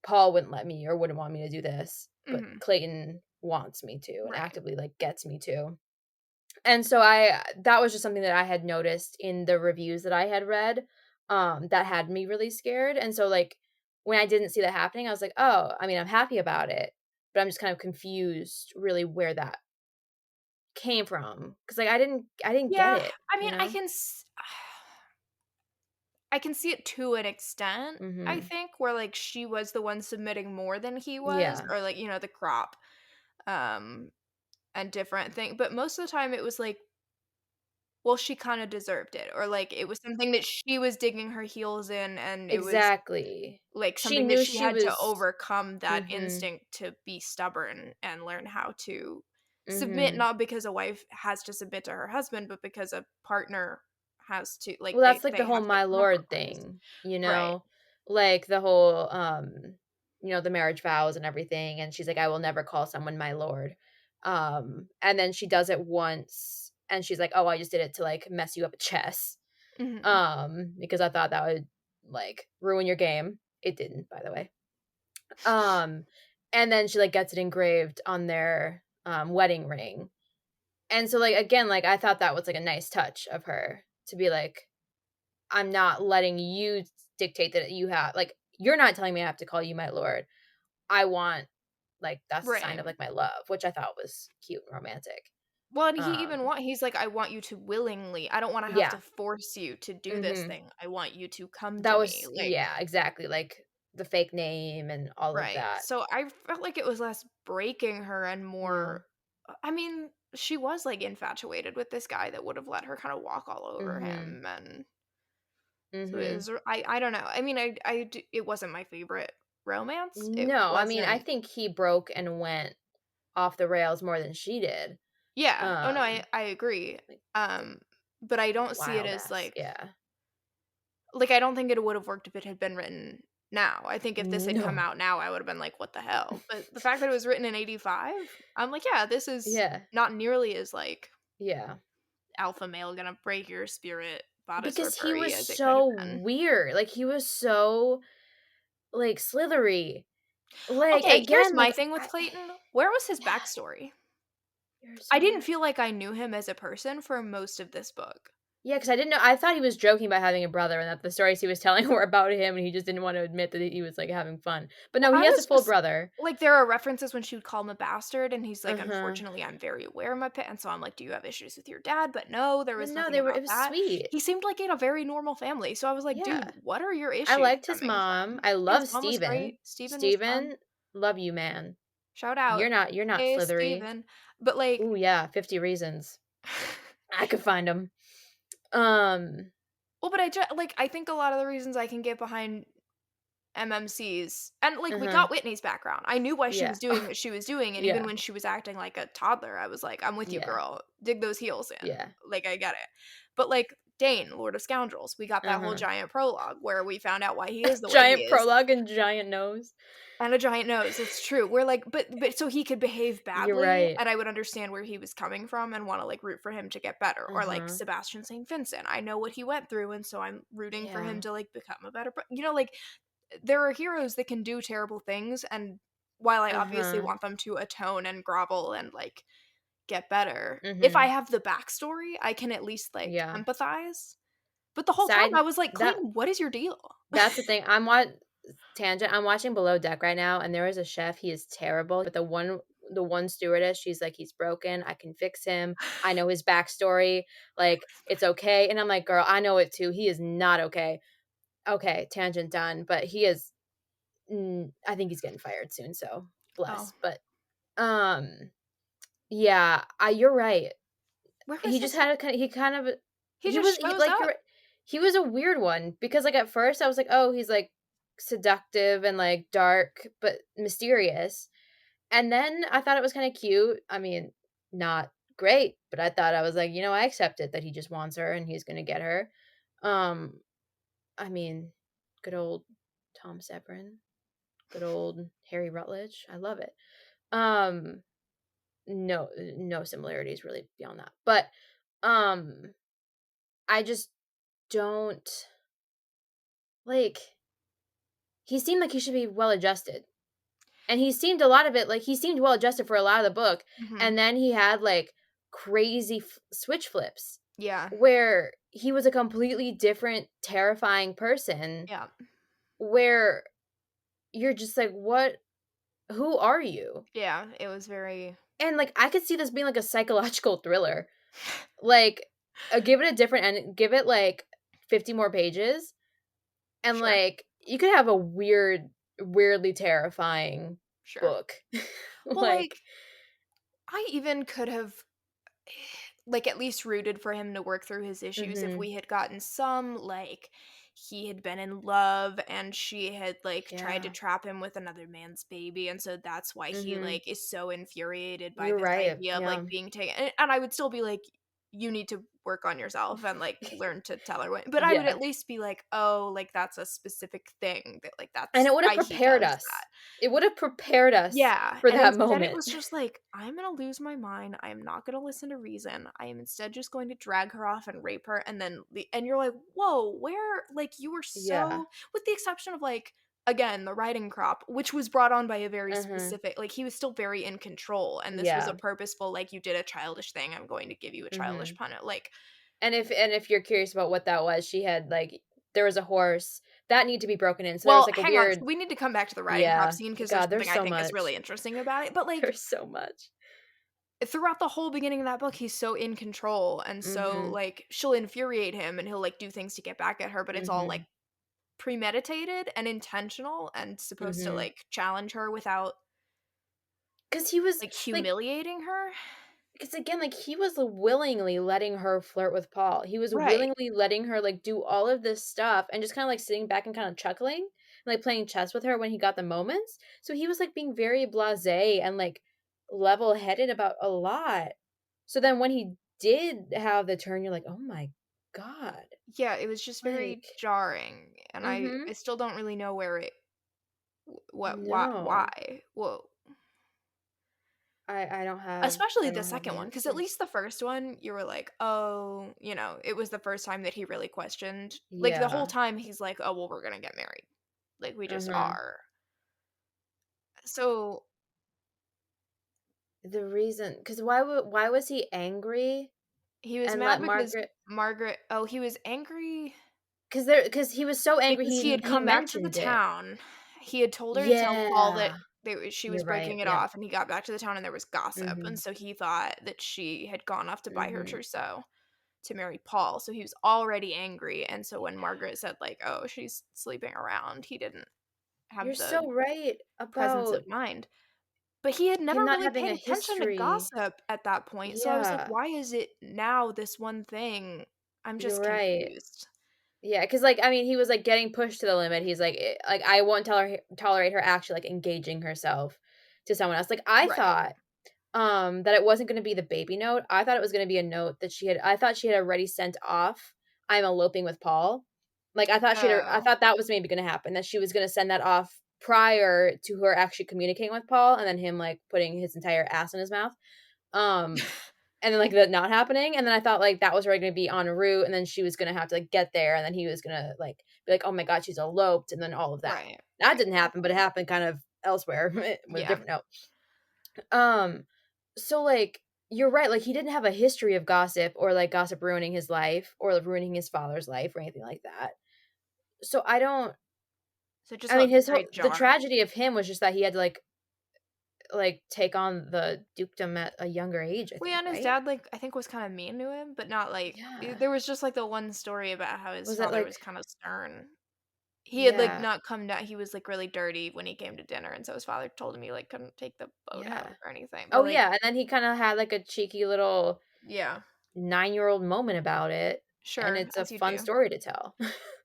Paul wouldn't let me or wouldn't want me to do this, but Mhm. Clayton wants me to and Right. actively, like, gets me to. And so that was just something that I had noticed in the reviews that I had read, that had me really scared. And so, like, when I didn't see that happening, I was like, "Oh, I mean, I'm happy about it, but I'm just kind of confused really where that came from, because, like, I didn't get Yeah, it, I you mean, know?" I can see it to an extent, I Mhm. think, where, like, she was the one submitting more than he was, Yeah. or, like, the crop, um, and different thing but most of the time it was like, well, she kinda deserved it, or, like, it was something that she was digging her heels in, and it was, Exactly. like, She something that knew she she had to was overcome that Mhm. instinct to be stubborn and learn how to submit, Mhm. not because a wife has to submit to her husband, but because a partner has to like, Well, that's, like, they the whole have to my lord compromise. thing, you Right. know? Like, the whole, the marriage vows and everything, and she's like, "I will never call someone my lord." And then she does it once, and she's like, "Oh, I just did it to, like, mess you up at chess, Mhm. because I thought that would, like, ruin your game." It didn't, by the way. Um, and then she, like, gets it engraved on their, wedding ring. And so, like, again, like, I thought that was, like, a nice touch of her to be like, "I'm not letting you dictate that you have like, you're not telling me I have to call you my lord. I want like, that's a sign Right. of, like, my love," which I thought was cute and romantic. Well, and he even Um, he's like, "I want you to willingly I don't wanna have to yeah, force you to do this mhm. thing. I want you to come to That me." was Like yeah, exactly, like, the fake name and all of right. that. So I felt like it was less breaking her and Yeah. more I mean, she was, like, infatuated with this guy that would have let her kinda walk all over Mhm. him, and so it Mhm. was I don't know. I mean, it wasn't my favorite romance. It No, I mean, I wasn't think he broke and went off the rails more than she did. yeah. Oh, no, Um, I agree. like, Um, but I a don't see it wild as, ass like yeah. like, I don't think it would have worked if it had been written now. I think if this had come No. out now, I would have been like, "What the hell?" But the fact that it was written in '85, I'm like, "Yeah, this is Yeah. not nearly as, like, Yeah. alpha male gonna break your spirit, bodice or Because he furry was as it could so have been." weird. Like, he was so, like, slithery. Like, Okay, here's again, my like, thing with Clayton. Where was his yeah, backstory? you're I so didn't right. feel like I knew him as a person for most of this book. Yeah, because I didn't know I thought he was joking about having a brother and that the stories he was telling were about him and he just didn't want to admit that he was, like, having fun. But Well, no, I he has a was full just brother. like, there are references when she would call him a bastard, and he's like, Uh-huh. "Unfortunately, I'm very aware of my pa," and so I'm like, "Do you have issues with your dad?" But no, there But was no, nothing it about was that. sweet. He seemed like he had a very normal family, so I was like, Yeah. "Dude, what are your I issues liked his stemming mom. from?" I Yeah, his love mom was great. Steven. Steven was fun. Steven, love you, man. Shout out. You're not Hey, slithery. Steven. But, like Ooh, yeah, 50 Reasons. I could find them. Um, well, but like, I think a lot of the reasons I can get behind MMCs and, like, we uh-huh. got Whitney's background. I knew why she Yeah. was doing what she was doing, and even Yeah. when she was acting like a toddler, I was like, "I'm with you, Yeah. girl. Dig those heels in." Yeah. Like, I get it. But, like, Dane, Lord of Scoundrels, we got that whole Uh-huh. giant prologue where we found out why he is the way he Giant is. prologue and giant nose. And a giant nose, it's true. We're like but so he could behave You're badly, right. and I would understand where he was coming from and wanna, like, root for him to get better, or, like, Uh-huh. Sebastian St. Vincent. I know what he went through, and so I'm rooting for him Yeah. to, like, become a better like, there are heroes that can do terrible things, and while I obviously Uh-huh. want them to atone and grovel and, like, get better, if I Mhm. have the backstory, I can at least, like, Yeah. empathize. But the whole time, Side I was like, that "Clayton, what is your deal?" that's the thing. Tangent. I'm watching Below Deck right now, and there is a chef. He is terrible. But the one stewardess, she's like, he's broken. I can fix him. I know his backstory. Like, it's okay. And I'm like, girl, I know it too. He is not okay. Okay, tangent done. But he is. I think he's getting fired soon. So Oh, bless. But um, yeah. You're right. where was He just his had a kind. He kind of. he just shows Like you're up. right. He was a weird one because like at first I was like, oh, he's like seductive and like dark but mysterious. And then I thought it was kind of cute. I mean, not great, but I was like, I accept it that he just wants her and he's gonna get her. Um, I mean, good old Tom Severin, good old Harry Rutledge. I love it. Um, no similarities really beyond that. But um, I just don't like he seemed like he should be well adjusted. And he seemed a lot of it like he seemed well adjusted for a lot of the book, Mhm. and then he had like crazy switch flips Yeah, where he was a completely different terrifying person yeah, where you're just like what who are you? yeah, it was very And like I could see this being like a psychological thriller. Like give it a different and give it like 50 more pages and sure, like you could have a weirdly terrifying sure. book. Well, Like like, I even could have, like, at least rooted for him to work through his issues if mhm. we had gotten some, like, he had been in love and she had, like, tried to Yeah. trap him with another man's baby, and so that's why he, Mhm. like, is so infuriated by You're this right, idea of, yeah. like, being taken and I would still be like, "You need to work on yourself and, like, learn to tell her what," but I would Yeah. at least be like, "Oh, like, that's a specific thing that, like, And that's it would have why he prepared does us. that." It would have prepared us Yeah, for and that instead it moment. was just like, "I'm gonna lose my mind, I am not gonna listen to reason, I am instead just going to drag her off and rape her," and then and you're like, "Whoa, where," like, you were Yeah. so with the exception of, like, again, the riding crop, which was brought on by a very Mhm. specific like, he was still very in control, and this was a Yeah. purposeful, like, "You did a childish thing, I'm going to give you a childish Mhm. punishment," like And if you're curious about what that was, she had, like there was a horse. That needed to be broken in, so there was, well, like, a hang on, weird so we need to come back to the riding crop yeah. scene because there's God, something there's I so think is much. really interesting about it, but, like, There's so much. throughout the whole beginning of that book, he's so in control and so, Mhm. like, she'll infuriate him and he'll, like, do things to get back at her, but it's all, like, Mhm. premeditated and intentional and supposed to, Mhm. like, challenge her without, 'Cause he was like, like humiliating her. because again, like, he was willingly letting her flirt with Paul. He was Right. willingly letting her, like, do all of this stuff and just kinda, like, sitting back and kinda chuckling and, like, playing chess with her when he got the moments. So he was, like, being very blasé and, like, level-headed about a lot. So then when he did have the turn, you're like, "Oh my god. Yeah, it was just very Like, jarring, and I mhm. I still don't really know where it No. why. Well, I especially the don't have second the one, because at answers. least the first one, you were like, "Oh," it was the first time that he really questioned. Like, the whole Yeah. time he's like, "Oh, well, we're gonna get married. Like, we just Mhm. are." So, The reason, cuz why was he angry he was and mad let because Margaret, he was angry cuz he was so angry because he had he come back to the mentioned it. town. He had told her to tell Paul that Yeah. she was You're right. breaking it Yep. off, and he got back to the town and there was gossip, and Mhm. so he thought that she had gone off to buy her Mhm. trousseau to marry Paul, so he was already angry, and so when Margaret said, like, "Oh, she's sleeping around," he didn't You're have the so right presence about of mind. But he had never him not really having paid a attention to history. gossip at that point, so I was like, Yeah. "Why is it now this one thing?" I'm You're just right. confused. Yeah, because like, I mean, he was, like, getting pushed to the limit. He's like, like, "I won't tolerate her actually, like, engaging herself to someone else." Like, I Right. thought, that it wasn't gonna be the baby note. I thought it was gonna be a note that I thought she had already sent off, "I'm eloping with Paul." Like, I Oh. thought that was maybe gonna happen, that she was gonna send that off prior to her actually communicating with Paul, and then him, like, putting his entire ass in his mouth. Um, and then, like, that not happening, and then I thought, like, that was already gonna be en route, and then she was gonna have to, like, get there, and then he was gonna, like, be like, "Oh my god, she's eloped," and then all of that. Right. That didn't happen, but it Exactly. happened kind of elsewhere with a Yeah. different note. Um, so, like, you're right, like, he didn't have a history of gossip or, like, gossip ruining his life or like, ruining his father's life or anything like that. So I don't So it just I mean, felt his whole very the jarring. tragedy of him was just that he had to, like, take on the dukedom at a younger age, I Well, yeah, think, and his right? dad, like, I think was kinda mean to him, but not like Yeah. there was just, like, the one story about how his Was it, father like was kinda stern. He had, like, yeah, not come down he was, like, really dirty when he came to dinner, and so his father told him he, like, couldn't take the boat yeah. out or anything, but, Oh, like yeah, and then he kinda had, like, a cheeky little yeah, nine-year-old moment about it, and sure, it's a as you fun do. story to tell.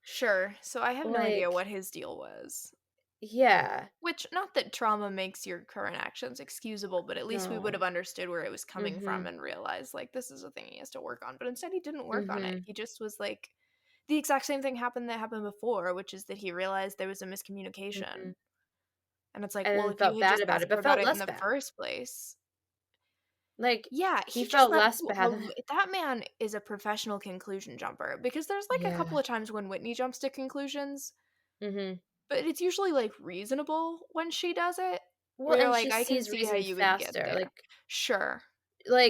Sure, so I have no idea Like what his deal was. yeah. Which not that trauma makes your current actions excusable, but at least we would No. have understood where it was coming from Mhm. and realized, like, this is a thing he has to work on, but instead he didn't work on it. Mhm. He just was like the exact same thing happened that happened before, which is that he realized there was a miscommunication. Mhm. And it's like, And well, then if you felt had bad just about asked it, her but about felt it in less the bad. first place. Like, Yeah, he he just felt let less bad. that man is a professional conclusion jumper because there's like a couple Yeah. of times when Whitney jumps to conclusions, Mhm. but it's usually like reasonable when she does it. Well, Where you're and she like, I can sees see how reason you would get faster, there. Sure.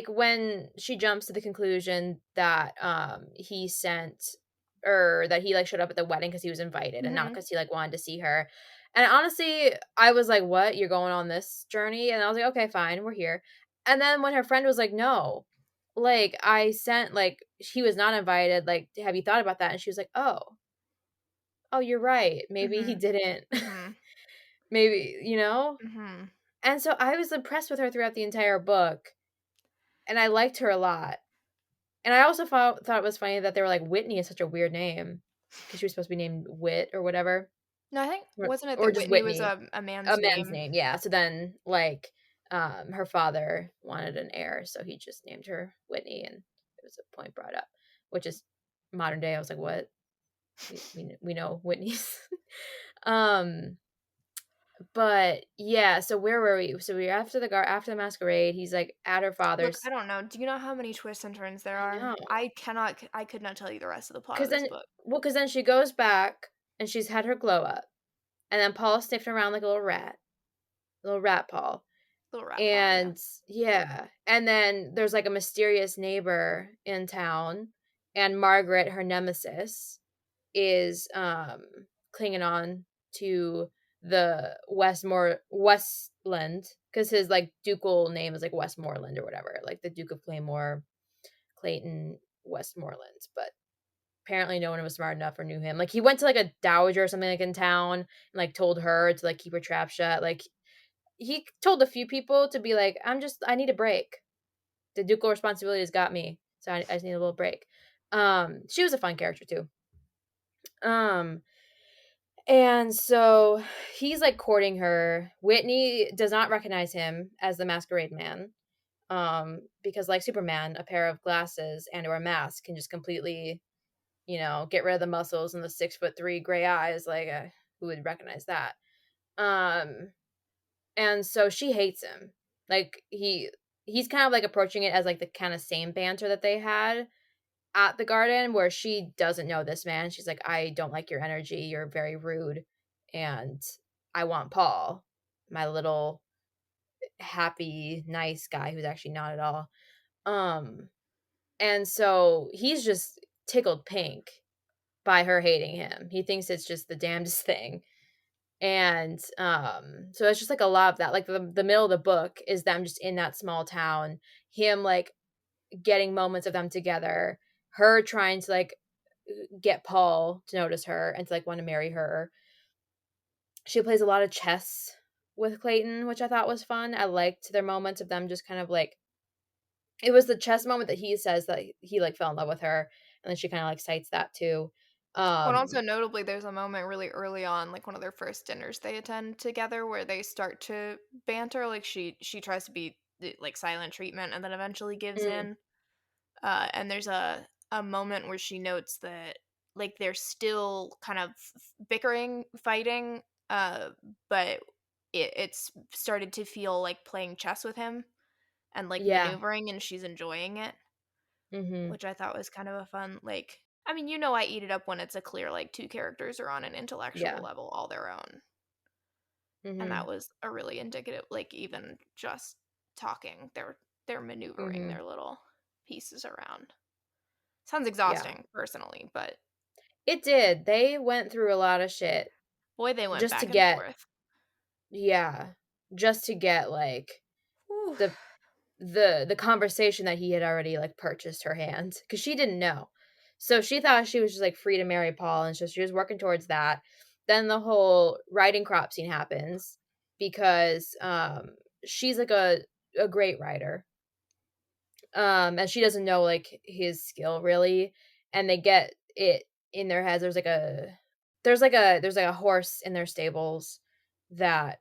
when she jumps to the conclusion that, he sent or that he, like, showed up at the wedding because he was invited and not Mhm. because he, like, wanted to see her, and honestly, I was like, "What? You're going on this journey?" And I was like, "Okay, fine, we're here." And then when her friend was like, "No, like, I sent like, he was not invited, like, have you thought about that?" And she was like, "Oh, you're right. Maybe he Mhm. didn't." Mhm. Maybe, you know? Mhm. And so I was impressed with her throughout the entire book, and I liked her a lot. And I also thought it was funny that they were like, Whitney is such a weird name because she was supposed to be named Wit or whatever, No, I think wasn't it or that just Whitney was Whitney, a a man's man's name? name, yeah. So then, like, her father wanted an heir, so he just named her Whitney, and there was a point brought up, which is modern day. I was like, what? We know Whitney's. um, but yeah. So where were we? So we were after the masquerade. He's like at her Look, father's. I don't know. Do you know how many twists and turns there I are? know. I could not tell you the rest of the plot of Cause this then book. cause then she goes back and she's had her glow up, and then Paul's sniffing around like a little rat Paul, Little rat Paul, yeah. and yeah, and then there's, like, a mysterious neighbor in town, and Margaret, her nemesis, is, clinging on to the Westland, cause his, like, ducal name is, like, Westmoreland or whatever, like, the Duke of Claymore, Clayton Westmoreland, but apparently no one was smart enough or knew him. Like, he went to, like, a dowager or something, like, in town and, like, told her to, like, keep her trap shut. Like, he told a few people to be like, I need a break. The ducal responsibility has got me, so I just need a little break." She was a fun character too. Um, and so he's, like, courting her. Whitney does not recognize him as the masquerade man, because like Superman, a pair of glasses and or a mask can just completely get rid of the muscles and the 6'3" gray eyes. Like, who would recognize that? And so she hates him. Like, he's kind of like approaching it as like the kind of same banter that they had at the garden, where she doesn't know this man. She's like, I don't like your energy. You're very rude. And I want Paul, my little happy, nice guy who's actually not at all. And so he's just tickled pink by her hating him. He thinks it's just the damnedest thing. And so it's just like a lot of that. Like the middle of the book is them just in that small town, him like getting moments of them together, her trying to like get Paul to notice her and to like want to marry her. She plays a lot of chess with Clayton, which I thought was fun. I liked their moments of them just kind of like, it was the chess moment that he says that he like fell in love with her, and then she kind of like cites that too. Well, and also notably, there's a moment really early on, like one of their first dinners they attend together, where they start to banter. Like she tries to be like silent treatment, and then eventually gives mm, in. And there's a moment where she notes that like they're still kind of bickering, fighting, but it's started to feel like playing chess with him and like yeah. maneuvering, and she's enjoying it, Mm-hmm. which I thought was kind of a fun like. I mean, I eat it up when it's a clear like two characters are on an intellectual Yeah. level all their own, and Mm-hmm. that was a really indicative. Like even just talking, they're maneuvering Mm-hmm. their little pieces around. Sounds Yeah. exhausting, personally, but It did. They went through a lot of shit boy, they went just to back and get, forth. yeah, just to get like Whew. the the conversation that he had already like purchased her hand, because she didn't know. So she thought she was just like free to marry Paul, and so she was working towards that. Then the whole writing crop scene happens because she's like a great writer. And she doesn't know like his skill really, and they get it in their heads. There's like a horse in their stables that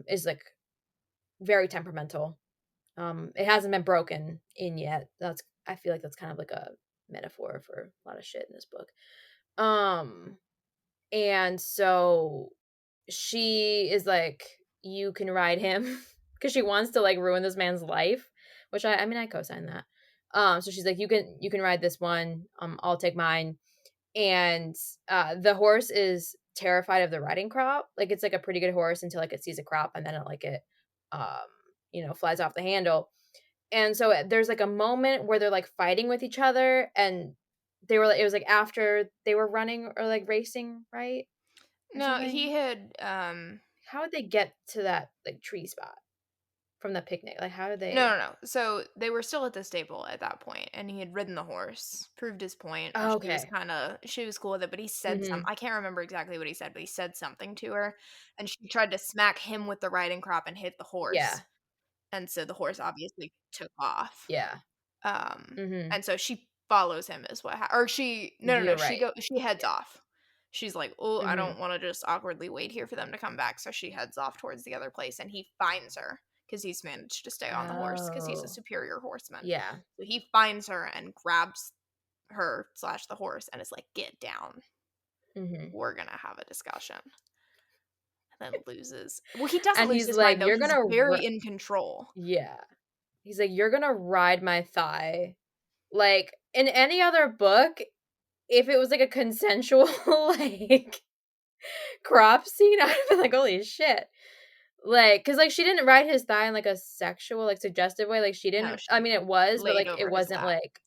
is like very temperamental. It hasn't been broken in yet. I feel like that's kind of like a metaphor for a lot of shit in this book. Um, and so she is like, you can ride him, because she wants to like ruin this man's life, which I mean I co-sign that. So she's like, you can ride this one. I'll take mine. And the horse is terrified of the riding crop. Like it's like a pretty good horse until like it sees a crop, and then it flies off the handle. And so there's like a moment where they're like fighting with each other, and it was like after they were running or like racing, right? Or No, something. he had, How would they get to that like tree spot from the picnic? Like how did no, no, they? no. So they were still at the stable at that point, and he had ridden the horse, proved his point, and Oh, okay. she was cool with it, but he said Mhm. I can't remember exactly what he said, but he said something to her, and she tried to smack him with the riding crop and hit the horse, Yeah. and so the horse obviously took off. Yeah. Mhm. And so she follows him is what or she no, no, no, You're right. she heads Yeah. off. She's like, "Oh, I Mhm. don't wanna just awkwardly wait here for them to come back," so she heads off towards the other place, and he finds her because he's managed to stay on the horse because he's a Oh. superior horseman. Yeah. So he finds her and grabs her slash the horse and is like, "Get down. Mhm. We're gonna have a discussion." And then loses well, he doesn't And lose he's his like, mind, though, "You're he's gonna very ri" in control. Yeah. He's like, "You're gonna ride my thigh." Like, in any other book, if it was, like, a consensual, like, crop scene, I'd be like, "Holy shit." Like, cause like, she didn't ride his thigh in, like, a sexual, like, suggestive way, like, she No, didn't I she mean, it was, but, laid like, it over his wasn't, lap. like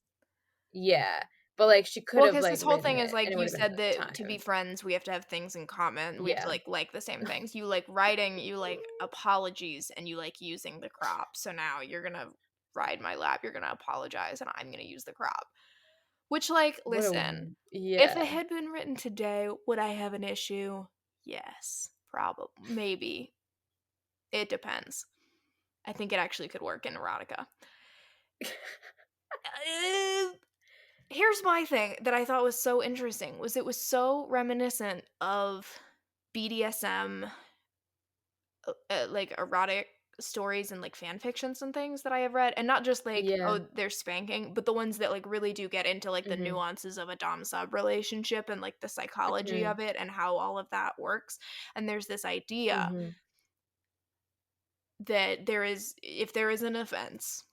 yeah. But, like, she Well, could've, because like, his whole ridden thing it, is, and like, it you would've been said the that to be time. friends, we have to have things in common. We have to, Yeah. like the same things. You like writing, you like apologies, and you like using the crop. So now you're gonna ride my lap, you're gonna apologize, and I'm gonna use the crop. Which, like, What a listen, if it yeah. had been written today, would I have an issue? Yes, probably, maybe. It depends. I think it actually could work in erotica. Uh, Here's my thing that I thought was so interesting was it was so reminiscent of BDSM, like erotic stories and like fan fictions and things that I have read, and not just like, Yeah. oh, they're spanking, but the ones that like really do get into like the Mhm. nuances of a dom sub relationship and like the psychology Mhm. of it and how all of that works. And there's this idea Mhm. that if there is an offense,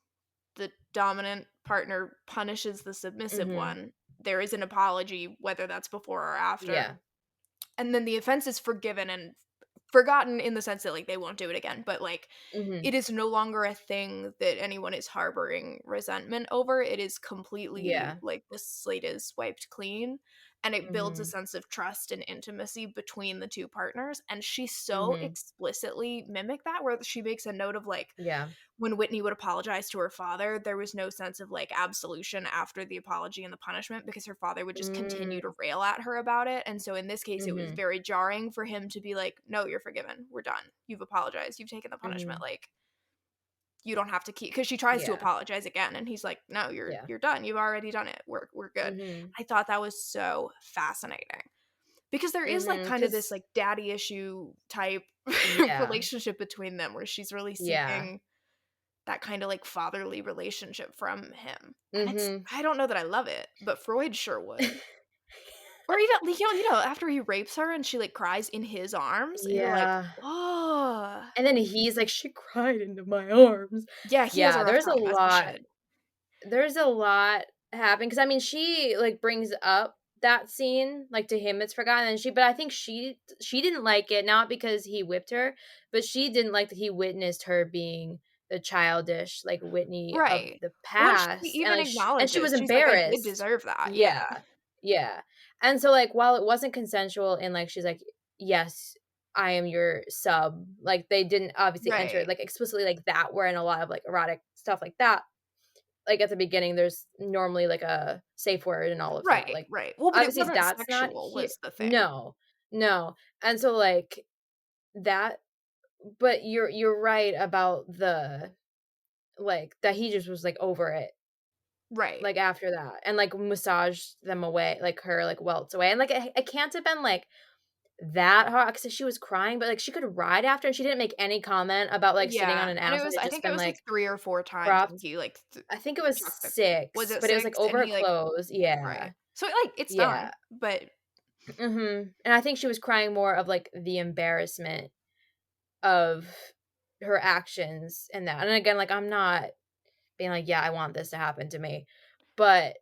the dominant partner punishes the submissive Mhm. one. There is an apology, whether that's before or after. Yeah. And then the offense is forgiven and forgotten in the sense that like they won't do it again, but like Mhm. it is no longer a thing that anyone is harboring resentment over. It is completely Yeah. like the slate is wiped clean, and it builds a Mhm. sense of trust and intimacy between the two partners. And she so Mhm. explicitly mimic that, where she makes a note of like Yeah. when Whitney would apologize to her father, there was no sense of like absolution after the apology and the punishment because her father would just continue to Mm. rail at her about it. And so in this case, it was Mhm. very jarring for him to be like, no, you're forgiven. We're done. You've apologized. You've taken the punishment. Mhm. Like, you don't have to keep, because she tries to Yeah. apologize again and he's like, no, Yeah. you're done. You've already done it. We're good. Mhm. I thought that was so fascinating because there is like Mhm. kind of this 'Cause like daddy issue type yeah. relationship between them where she's really Yeah. seeking that kinda, like, fatherly relationship from him, and it's Mhm. I don't know that I love it, but Freud sure would. Or even, like, after he rapes her and she, like, cries in his arms, and you're like, Yeah. "Oh." And then he's like, "She cried into my arms." Yeah, he has a Yeah, rough time as he should. there's a lot happening. Because I mean, she, like, brings up that scene, like, to him it's forgotten, and but I think she didn't like it, not because he whipped her, but she didn't like that he witnessed her being the childish, like, Whitney of Right. the Which she past, and, even like, she was acknowledges, she's like, "I did embarrassed. deserve that." Yeah. Yeah, yeah, and so, like, while it wasn't consensual and, like, she's like, "Yes, I am your sub," like, they didn't obviously enter, Right. like, explicitly like that, where in a lot of, like, erotic stuff like that, like, at the beginning, there's normally, like, a safe word and all of that, Right, like, right. Well, but it obviously, wasn't that's not sexual here. was the thing. No, no, and so, like, that but you're right about like, that he just was, like, over it, Right. like, after that, and, like, massaged them away, like, her, like, welts away, and, like, it can't have been, like, that hard because she was crying, but, like, she could ride after, and she didn't make any comment about, like, sitting on Yeah, an and it ass that was had I just think it been, was, like, like, 3 or 4 times when propped. he, like, I think it was chucked the was 6, it but it was, like, 6? over And her he, like clothes, yeah, right. So, like, it's yeah, done, but mhm, and I think she was crying more of, like, the embarrassment of her actions and that, and again, like, I'm not being like, "Yeah, I want this to happen to me," but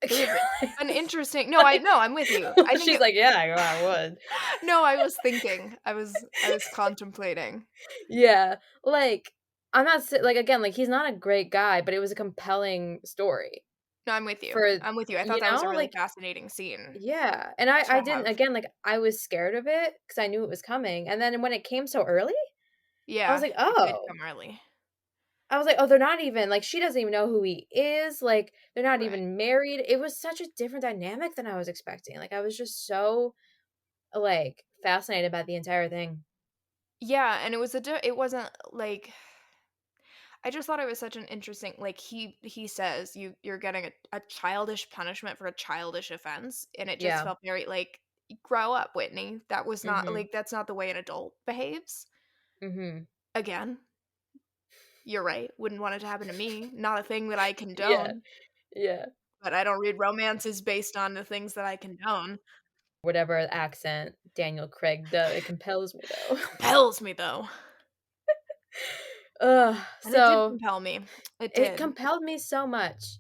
it would be an interesting like no, I'm with you. I think she's it like, "Yeah, I would." no, I was thinking. I was contemplating. Yeah, like, I'm not sa like, again, like, he's not a great guy, but it was a compelling story No, I'm with you. for I'm with you. I thought you that was a know, really like fascinating scene yeah, and I to didn't have. again, like, I was scared of it because I knew it was coming, and then when it came so early, I was Yeah, like, it did "Oh." come early. I was like, "Oh, they're not even like, she doesn't even know who he is, like, they're not Right. even married." It was such a different dynamic than I was expecting, like, I was just so, like, fascinated by the entire thing. Yeah, and it wasn't, like I just thought it was such an interesting like, he says, You're getting a childish punishment for a childish offense," and it just Yeah. felt very, like, "Grow up, Whitney. That was not Mhm. like, that's not the way an adult behaves." Mhm. Again, you're right, wouldn't want it to happen to me, not a thing that I Yeah, condone, yeah. but I don't read romances based on the things that I condone. Whatever accent Daniel Craig does, it compels me, though. Compels me, though, Ugh, and it did so compel me. It it did. compelled me so much.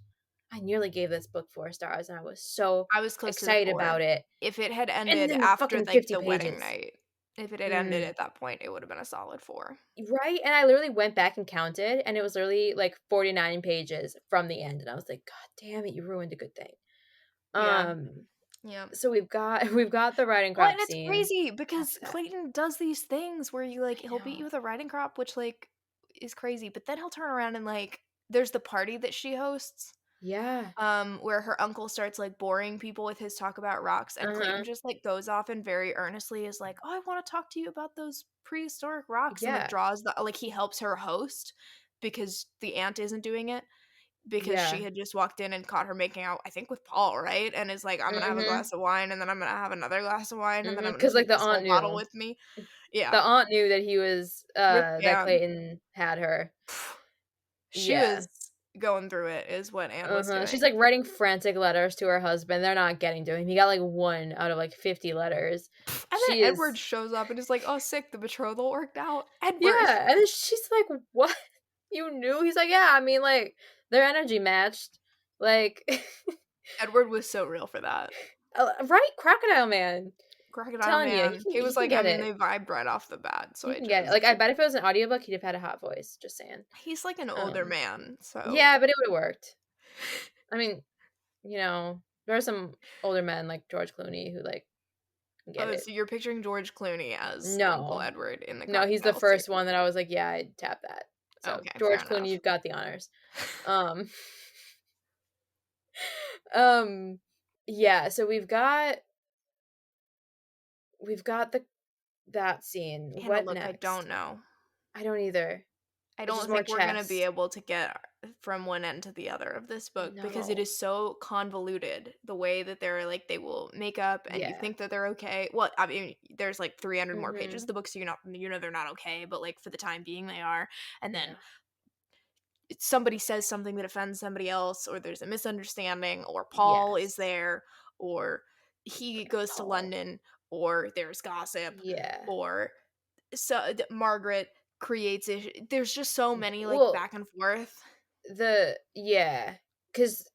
I nearly gave this book 4 stars, and I was so I was close to the excited 4. about it, If it had and ended then the after, fucking like, 50 the wedding pages. night, if it had ended Mm. at that point, it would've been a solid 4. Right, and I literally went back and counted, and it was literally, like, 49 pages from the end, and I was like, "God damn it, you ruined a good thing." Yeah, Um, yeah. so we've got we've got the riding Well, crop and it's scene crazy because after that. Clayton does these things where you, like I he'll beat you know. with a riding crop, which, like, is crazy, but then he'll turn around and, like there's the party that she hosts, Yeah. where her uncle starts, like, boring people with his talk about rocks, and Clayton Uh-huh. just, like, goes off and very earnestly is like, "Oh, I wanna talk to you about those prehistoric rocks," and, like, Yeah. draws the like, he helps her host because the aunt isn't doing it. Because she Yeah. had just walked in and caught her making out, I think with Paul, right? And is like, "I'm gonna have a Mhm. glass of wine, and then I'm gonna have another glass of wine, and then I'm gonna Because like, take the this aunt whole bottle knew. with me." Yeah. The aunt knew that he was, Rip that Ann. Clayton had her. She Yeah. was going through it is what Anne was Uh-huh. She's, doing. like, writing frantic letters to her husband. They're not getting to him. He got, like, 1 out of, like, 50 letters. And then She Edward is shows up and is like, "Oh, sick, the betrothal worked out." Edward! Yeah, and then she's like, "What? You knew?" He's like, "Yeah, I mean, like, their energy matched." Like Edward was so real for that. right? Crocodile Man. Crocodile Telling you, Man. He he was can like, I get mean, it. they vibed right off the bat, so He I can get it. chose Like, I to. bet if it was an audiobook, he'd have had a hot voice, just saying. He's like an older Um, man, so yeah, but it would've worked. I mean, there are some older men like George Clooney who, like, can get oh, it. so you're picturing George Clooney as Uncle No. Edward in the No, he's the Crocodile first series. one that I was like, "Yeah, I'd tap that." So, Okay, fair George Clooney, enough. you've got the honors. Um Um, yeah, so we've got that scene. Hannah, What look, I don't next? know. I don't either. I It's just don't more think we're gonna be chess. able to get from one end to the other of this book because it No. is so convoluted the way that they're like they will make up and you Yeah. think that they're okay. Well, I mean, there's like 300 more pages Mhm. of the book, so they're not okay, but like for the time being they are. And then Yeah. somebody says something that offends somebody else, or there's a misunderstanding, or Paul is Yes. there, or he goes to Paul. London, or there's gossip, Yeah. or Margaret creates there's just so many like Well, back and forth. yeah, because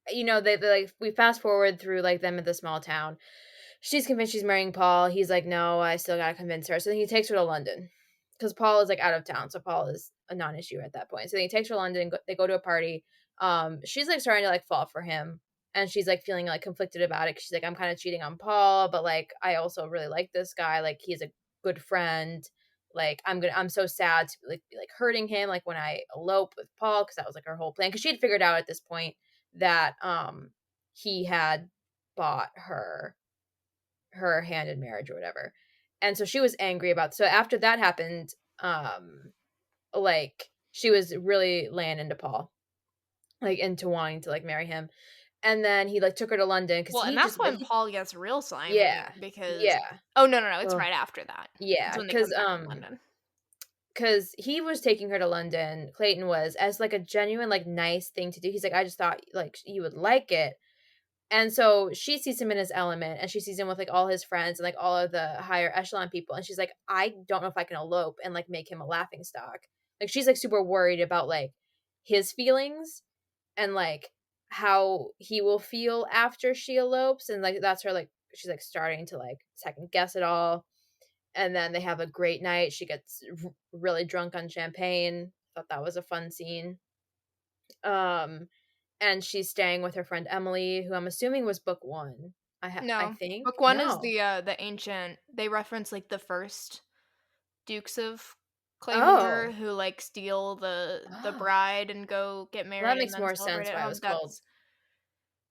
they like we fast forward through like them in the small town. She's convinced she's marrying Paul. He's like, no, I still gotta convince her. So then he takes her to London because Paul is like out of town. So Paul is a non-issue at that point. So then he takes her to London. They go to a party. She's like starting to like fall for him, and she's like feeling like conflicted about it. 'Cause she's like, I'm kind of cheating on Paul, but like I also really like this guy. Like he's a good friend. Like I'm so sad to like be like hurting him. Like when I elope with Paul, because that was like her whole plan. Because she had figured out at this point that he had bought her hand in marriage or whatever. And so she was angry about so after that happened, like she was really laying into Paul, like into wanting to like marry him. And then he like took her to London because Well, and he that's just but when he Paul gets real slimy yeah. because Yeah. oh no, it's Ugh. right after that. It's Yeah. when they come back from London. Because he was taking her to London, Clayton was, as like a genuine, like nice thing to do. He's like, I just thought like you would like it. And so she sees him in his element and she sees him with like all his friends and like all of the higher echelon people. And she's like, I don't know if I can elope and like make him a laughing stock. Like she's like super worried about like his feelings and like how he will feel after she elopes. And like that's her like she's like starting to like second guess it all. And then they have a great night. She gets really drunk on champagne. Thought that was a fun scene. Um and she's staying with her friend Emily, who I'm assuming was book 1. I No. think? Book 1 is No. the ancient they reference, like, the first dukes of Claymore Oh. who, like, steal the Oh. bride and go get Well, that married and makes then more celebrate sense at why it home. was called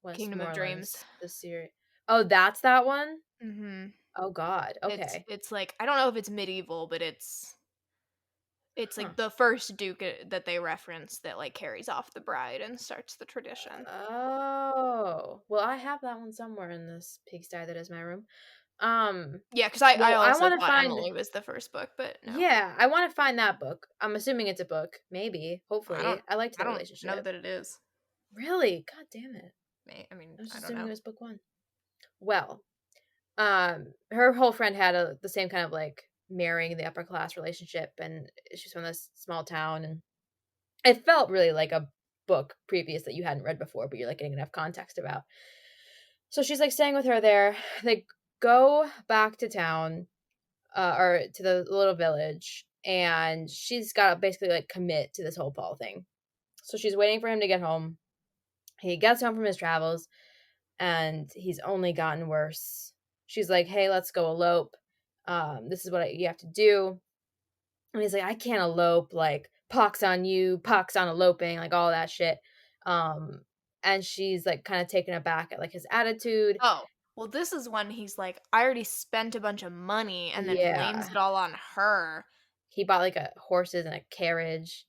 That's Kingdom of Dreams. Westmoreland's the series. Oh, that's that one? Mhm. Oh god, okay. It's, like I don't know if it's medieval, but it's, Huh. like, the first duke, that they reference that, like, carries off the bride and starts the tradition. Oh. Well, I have that one somewhere in this pigsty that is my room. Yeah, because I Well, I also wanna thought find Emily was the first book, but no. yeah, I wanna find that book. I'm assuming it's a book. Maybe. I Hopefully. don't I liked I their don't know relationship. that it is. Really? God damn it. I mean, I was I just don't assuming it know. was book 1. Well, her whole friend had the same kind of like marrying the upper class relationship, and she's from this small town, and it felt really like a book previous that you hadn't read before, but you're like getting enough context about. So she's like staying with her there. They go back to town, or to the little village, and she's got to basically like commit to this whole Paul thing. So she's waiting for him to get home. He gets home from his travels, and he's only gotten worse. She's like, "Hey, let's go elope. This is what you have to do." And he's like, "I can't elope. Like, pox on you, pox on eloping, like all that shit." Um, and she's like, kind of taken aback at like his attitude. Oh, well, this is when he's like, "I already spent a bunch of money," and then blames Yeah, it all on her, he bought like a horses and a carriage.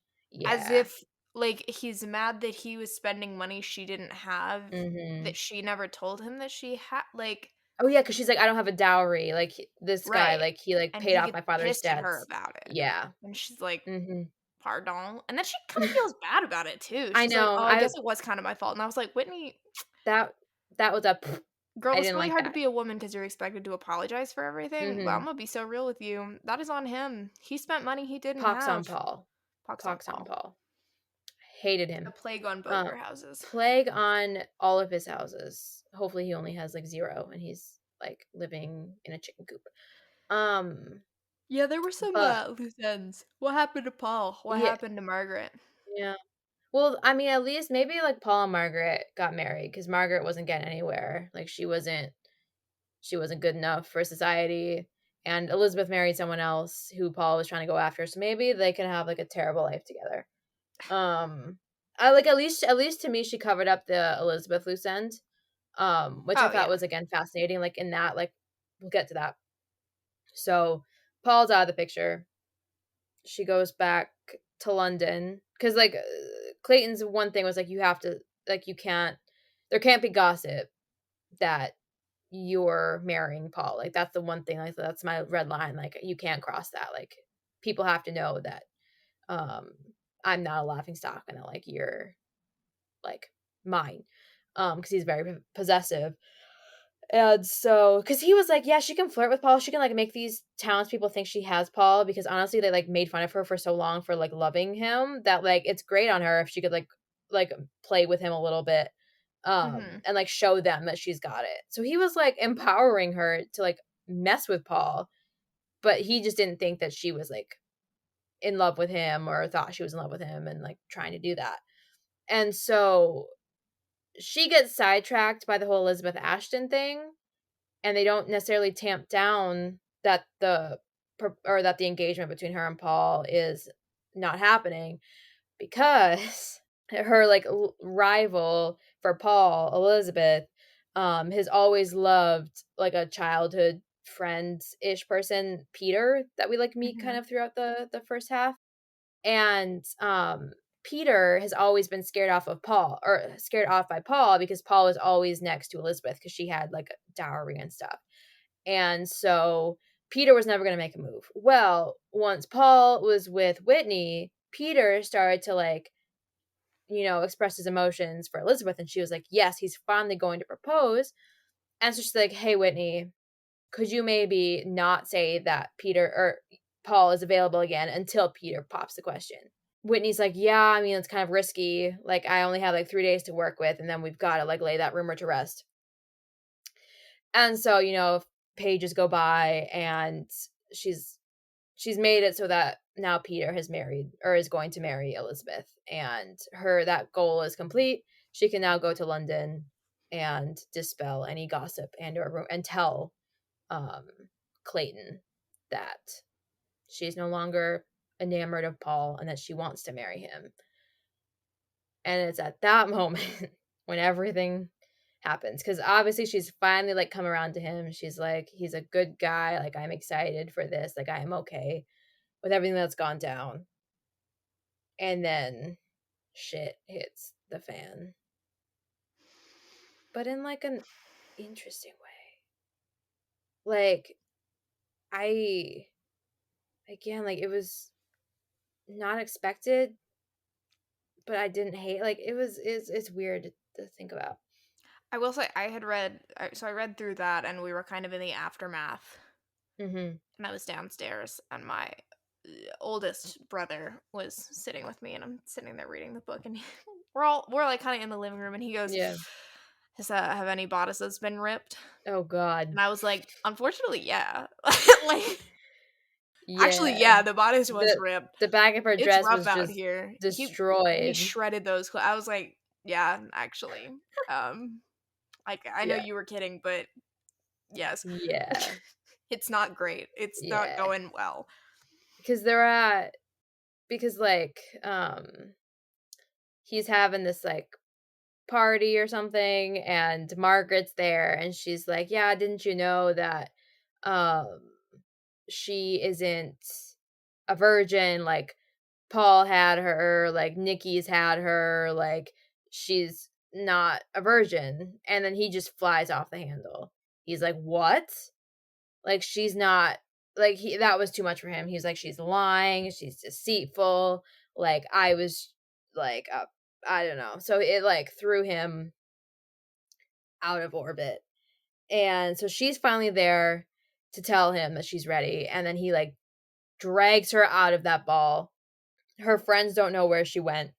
as Yeah. if, like, he's mad that he was spending money she didn't have, Mm-hmm. that she never told him that she had like, Oh, yeah, because she's like, "I don't have a dowry." Like, this guy, Right. like, he, like, And paid he off gets my father's pissed at her debts. about it. Yeah. And she's like, Mhm. "Pardon?" And then she kinda feels bad about it too. I She's like, know. "Oh, I guess it was kinda my fault." And I was like, "Whitney, That that was a girl, I it's didn't really like hard to that. be a woman because 'cause you're expected to apologize for everything, but Mhm. Imma be so real with you, that is on him. He spent money he didn't Pox on have. Paul. Pox on Pox on Paul. Paul. Hated A him. plague on both Um, their houses." Plague on all of his houses. Hopefully, he only has, like, 0 and he's, like, living in a chicken coop. Um, Yeah, there were some, but loose ends. What happened to Paul? What yeah, happened to Margaret? yeah. Well, I mean, at least maybe, like, Paul and Margaret got married because Margaret wasn't getting anywhere. Like, she wasn't good enough for society, and Elizabeth married someone else who Paul was trying to go after, so maybe they can have, like, a terrible life together. Um, I like, at least to me, she covered up the Elizabeth loose end, which I Oh, thought yeah. was, again, fascinating, like, in that, like we'll get to that. So, Paul's out of the picture. She goes back to London because, like, Clayton's one thing was, like, you have to like, you can't there can't be gossip that you're marrying Paul, like, that's the one thing, like, that's my red line, like, you can't cross that, like, people have to know that, um, I'm not a laughing stock and that, like, you're, like, mine, because he's very possessive, and so because he was like, "Yeah, she can flirt with Paul, she can, like, make these townspeople think she has Paul," because honestly, they, like, made fun of her for so long for, like, loving him that, like, it's great on her if she could, like, play with him a little bit, Mhm. and, like, show them that she's got it. So he was, like, empowering her to, like, mess with Paul, but he just didn't think that she was, like, in love with him or thought she was in love with him and, like, trying to do that. And so she gets sidetracked by the whole Elizabeth Ashton thing, and they don't necessarily tamp down that that the engagement between her and Paul is not happening because her, like, rival for Paul, Elizabeth, has always loved, like, a childhood friend-ish person, Peter, that we, like, meet kind Mhm. of throughout the first half, and, Peter has always been scared off by Paul because Paul was always next to Elizabeth because she had, like, a dowry and stuff. And so Peter was never gonna make a move. Well, once Paul was with Whitney, Peter started to, like, express his emotions for Elizabeth, and she was like, "Yes, he's finally going to propose." And so she's like, "Hey, Whitney, could you maybe not say that Peter or Paul is available again until Peter pops the question?" Whitney's like, "Yeah, I mean, it's kind of risky. Like, I only have, like, 3 days to work with, and then we've gotta, like, lay that rumor to rest." And so, pages go by, and she's she's made it so that now Peter has married or is going to marry Elizabeth, and that goal is complete. She can now go to London and dispel any gossip and tell um Clayton that she's no longer enamored of Paul and that she wants to marry him. And it's at that moment when everything happens because obviously she's finally, like, come around to him. She's like, he's a good guy, like, I'm excited for this, like, I am okay with everything that's gone down. And then shit hits the fan, but in, like, an interesting way. Like, I again, like, it was not expected, but I didn't hate, like, it's weird to think about. I will say I read through that, and we were kind of in the aftermath, Mhm. and I was downstairs, and my, oldest brother was sitting with me, and I'm sitting there reading the book, and we're, like, kinda in the living room, and he goes, Yeah. Have any bodices been ripped?" Oh god. And I was like, "Unfortunately, yeah." Like, actually, Yeah. yeah, the bodice was The ripped. the back of her It's dress rough was out just here. He destroyed. shredded those clo I was like, "Yeah, actually." Um, like, I know Yeah. you were kidding, but yes. Yeah. It's not great. It's not Yeah. going well. Because they're at because, like, he's having this, like, party or something, and Margaret's there, and she's like, "Yeah, didn't you know that, um, she isn't a virgin, like, Paul had her, like, Nikki's had her, like, she's not a virgin," and then he just flies off the handle. He's like, what? Like, she's not, like, that was too much for him. He's like, she's lying, she's deceitful. Like, I was like, I don't know. So it like threw him out of orbit. And so she's finally there to tell him that she's ready. And then he like drags her out of that ball. Her friends don't know where she went.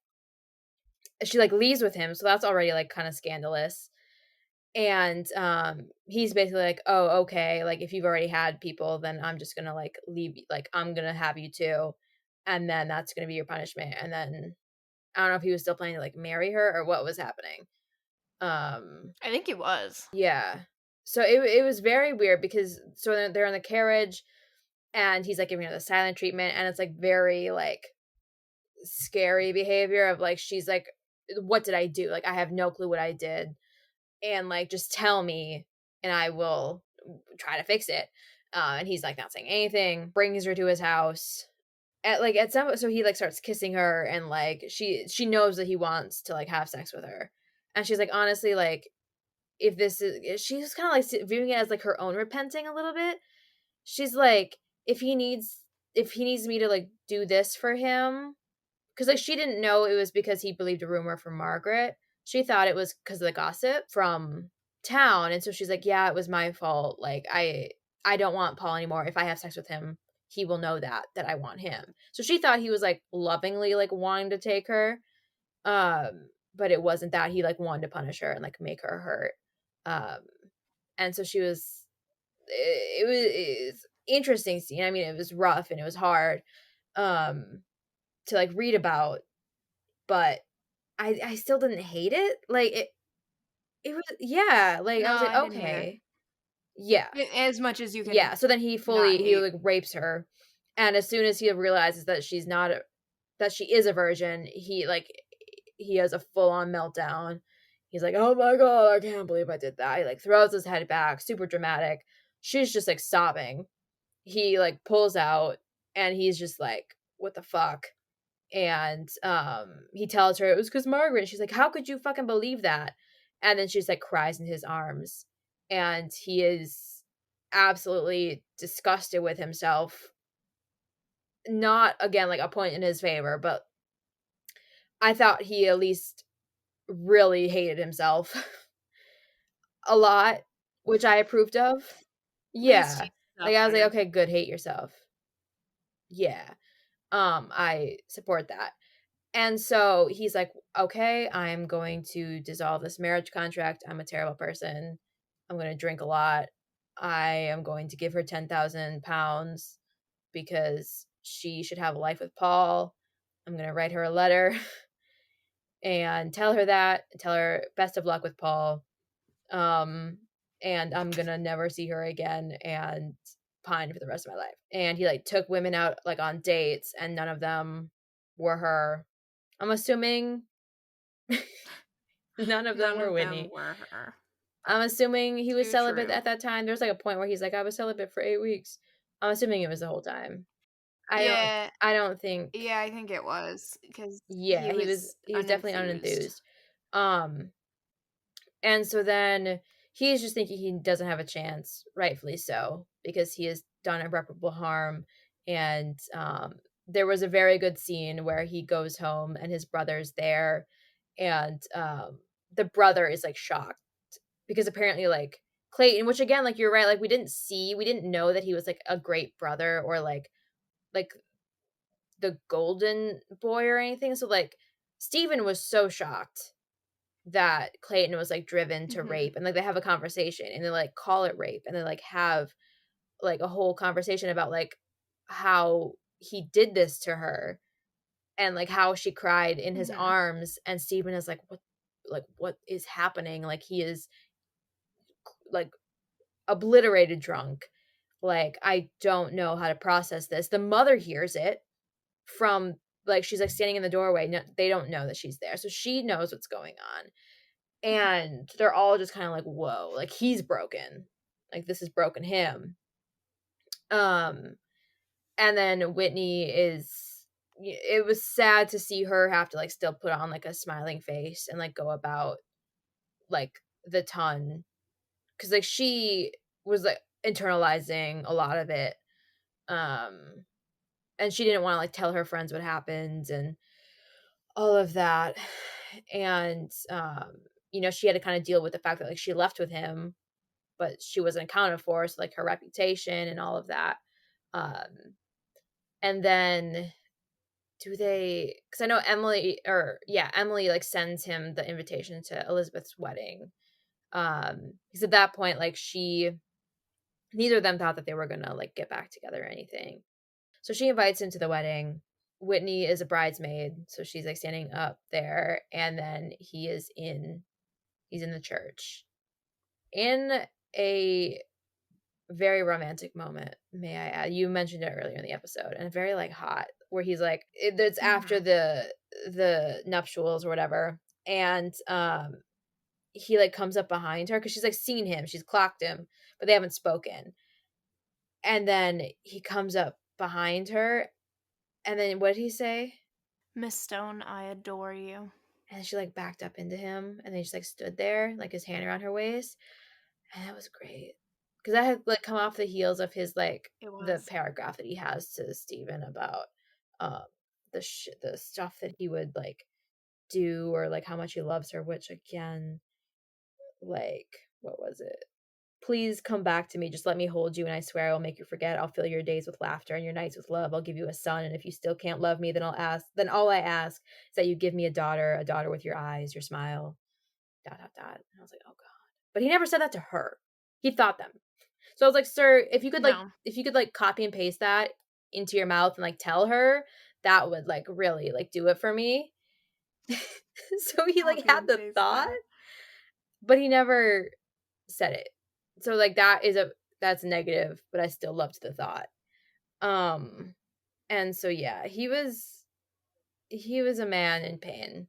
She like leaves with him. So that's already like kind of scandalous. And he's basically like, oh, okay, like if you've already had people, then I'm just gonna like leave, like I'm gonna have you too, and then that's gonna be your punishment. And then I don't know if he was still planning to like marry her or what was happening. I think he was. Yeah. So it was very weird because so they're in the carriage and he's like giving her the silent treatment, and it's like very like scary behavior of like, she's like, what did I do? Like, I have no clue what I did. And like, just tell me and I will try to fix it. And he's like not saying anything, brings her to his house. At some, so he like starts kissing her, and like she knows that he wants to like have sex with her. And she's like, honestly, like, if this is, she's kind of like viewing it as like her own repenting a little bit. She's like, if he needs me to like do this for him, because like she didn't know it was because he believed a rumor from Margaret. She thought it was because of the gossip from town. And so she's like, yeah, it was my fault. Like, I don't want Paul anymore. If I have sex with him, he will know that I want him. So she thought he was like lovingly like wanting to take her. But it wasn't that. He like wanted to punish her and like make her hurt. And so she was, it was interesting scene. I mean, it was rough and it was hard to like read about, but I still didn't hate it. Like it was, yeah, like No, I was like, I didn't either. okay. Yeah. As much as you Yeah. can So then not he hate. like rapes her. And as soon as he realizes that that she is a virgin, he has a full on meltdown. He's like, oh my God, I can't believe I did that. He like throws his head back, super dramatic. She's just like sobbing. He like pulls out and he's just like, what the fuck? And he tells her it was because Margaret. She's like, how could you fucking believe that? And then she's like cries in his arms, and he is absolutely disgusted with himself. Not again like a point in his favor, but I thought he at least really hated himself a lot, which I approved of. At least Yeah. he Like I was like, suffered. okay, good, hate yourself. Yeah. I support that. And so he's like, okay, I'm going to dissolve this marriage contract. I'm a terrible person. I'm going to drink a lot. I am going to give her 10,000 pounds because she should have a life with Paul. I'm going to write her a letter and tell her best of luck with Paul. And I'm going to never see her again and pine for the rest of my life. And he like took women out like on dates, and none of them were her. I'm assuming none of them None were of them Whitney. were her. I'm assuming he was Too celibate true. at that time. There's like a point where he's like, I was celibate for 8 weeks. I'm assuming it was the whole time. Yeah, I don't think. yeah, I think it was because Yeah, he was definitely unenthused. unenthused. Um, and so then he's just thinking he doesn't have a chance, rightfully so, because he has done irreparable harm. And there was a very good scene where he goes home and his brother's there, and the brother is like shocked because apparently like Clayton, which again, like you're right, like we didn't know that he was like a great brother or like the golden boy or anything. So like Stephen was so shocked that Clayton was like driven to Mhm. rape, and like they have a conversation and they like call it rape, and they like have like a whole conversation about like how he did this to her and like how she cried in his Mhm. arms, and Stephen is like what is happening? Like he is like obliterated drunk. Like I don't know how to process this. The mother hears it from like she's like standing in the doorway. No, they don't know that she's there. So she knows what's going on. And they're all just kind of like, whoa, like he's broken. Like this has broken him. Um and then Whitney is, it was sad to see her have to like still put on like a smiling face and like go about like the ton because like she was like internalizing a lot of it, and she didn't want to like tell her friends what happened and all of that. And she had to kind of deal with the fact that like she left with him, but she wasn't accounted for, so like her reputation and all of that. um and then because I know Emily like sends him the invitation to Elizabeth's wedding. Because at that point, like neither of them thought that they were gonna like get back together or anything. So she invites him to the wedding. Whitney is a bridesmaid, so she's like standing up there, and then he's in the church in a very romantic moment, may I add. You mentioned it earlier in the episode, and very like hot, where he's like, it's after the nuptials or whatever, and he like comes up behind her because she's like seen him, she's clocked him, but they haven't spoken. And then he comes up behind her, and then what did he say? Miss Stone, I adore you. And she like backed up into him, and then he just like stood there, like his hand around her waist, and that was great. Because I had like come off the heels of his like It the was. paragraph that he has to Stephen about the stuff that he would like do, or like how much he loves her, which again, like, what was it? Please come back to me. Just let me hold you, and I swear I will make you forget. I'll fill your days with laughter and your nights with love. I'll give you a son, and if you still can't love me, then all I ask is that you give me a daughter with your eyes, your smile. ... And I was like, oh god. But he never said that to her. He thought them. So I was like, sir, if you could like copy and paste that into your mouth and like tell her, that would like really like do it for me. So he like Copy had and the paste thought, that. but he never said it. So like that's negative, but I still loved the thought. And so yeah, he was a man in pain.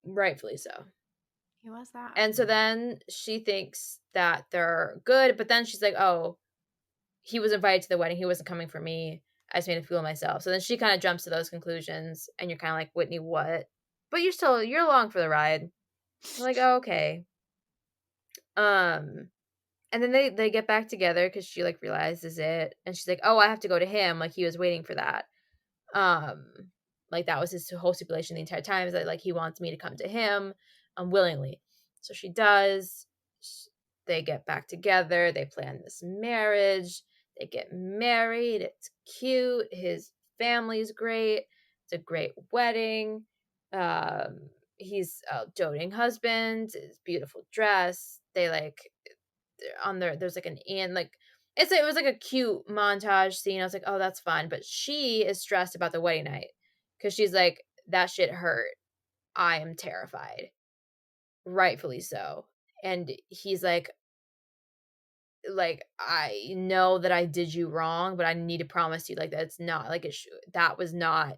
Rightfully so. He was that. And so then she thinks that they're good, but then she's like, oh, he was invited to the wedding. He wasn't coming for me. I just made a fool of myself. So then she kind of jumps to those conclusions, and you're kind of like, Whitney, what? But you're along for the ride. You're like, oh, okay. And then they get back together because she like realizes it, and she's like, oh, I have to go to him. Like he was waiting for that. Like that was his whole stipulation the entire time, is that like he wants me to come to him willingly. So she does. They get back together. They plan this marriage. They get married. It's cute. His family's great. It's a great wedding. He's a doting husband. His beautiful dress. They like there's like an inn, like it was like a cute montage scene. I was like, oh, that's fun. But she is stressed about the wedding night because she's like, that shit hurt. I am terrified. Rightfully so. And he's like, I know that I did you wrong, but I need to promise you, like, that's not like that was not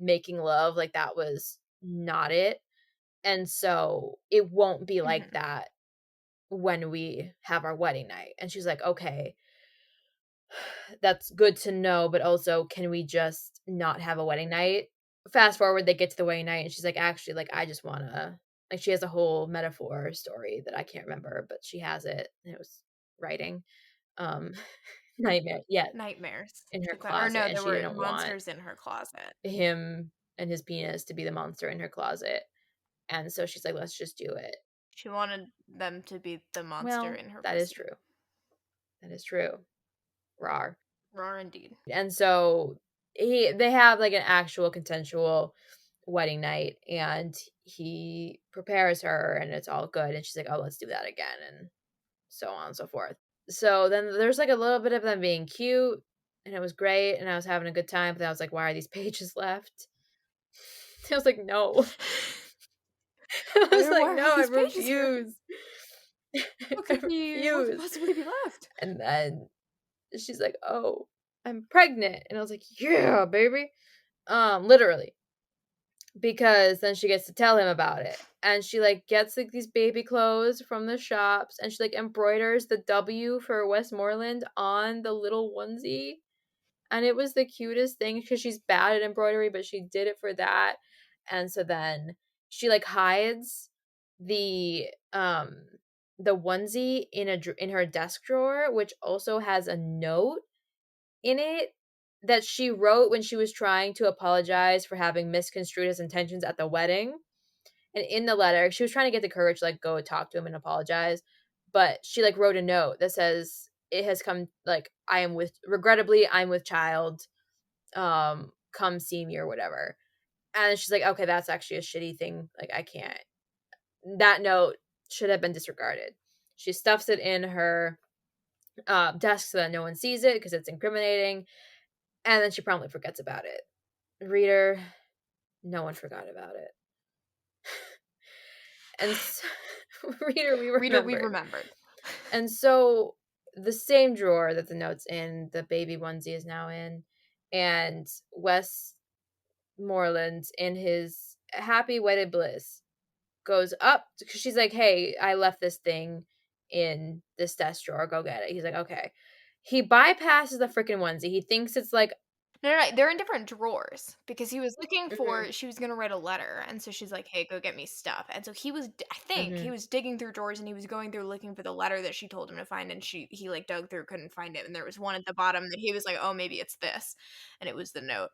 making love. Like that was not it. And so it won't be like that when we have our wedding night. And she's like, okay, that's good to know, but also, can we just not have a wedding night? Fast forward, they get to the wedding night, and she's like, actually, like, I just want to, like, she has a whole metaphor story that I can't remember, but she has it, and it was writing. Nightmare, yeah, Nightmares. in her Or closet, no, and there she were didn't want monsters in her closet. him and his penis to be the monster in her closet. And so she's like, let's just do it. She wanted them to be the monster Well, in her that is pussy. true. That is true. Rar. Raw indeed. And so they have like an actual consensual wedding night, and he prepares her, and it's all good, and she's like, oh, let's do that again, and so on and so forth. So then there's like a little bit of them being cute, and it was great, and I was having a good time, but then I was like, why are these pages left? I was like, no. I was like, no, I refuse. What I could refuse. possibly be left? And then she's like, oh, I'm pregnant. And I was like, yeah, baby. Literally. Because then she gets to tell him about it. And she like gets like these baby clothes from the shops, and she like embroiders the W for Westmoreland on the little onesie. And it was the cutest thing because she's bad at embroidery, but she did it for that. And so then she like hides the the onesie in her desk drawer, which also has a note in it that she wrote when she was trying to apologize for having misconstrued his intentions at the wedding. And in the letter, she was trying to get the courage to, like, go talk to him and apologize. But she, like, wrote a note that says, it has come, like, regrettably, I'm with child. Come see me or whatever. And she's like, okay, that's actually a shitty thing. Like, I can't. That note should have been disregarded. She stuffs it in her desk so that no one sees it because it's incriminating. And then she promptly forgets about it. Reader, no one forgot about it. And so, reader, we remembered. And so the same drawer that the note's in, the baby onesie is now in, and Westmoreland, in his happy wedded bliss, goes up because she's like, hey, I left this thing in this desk drawer, go get it. He's like, okay. He bypasses the freaking onesie. He thinks it's like, No, they're in different drawers because he was looking for she was gonna write a letter, and so she's like, "Hey, go get me stuff." And so he was I think he was digging through drawers, and he was going through looking for the letter that she told him to find, and he, like, dug through, couldn't find it, and there was one at the bottom that he was like, "Oh, maybe it's this," and it was the note.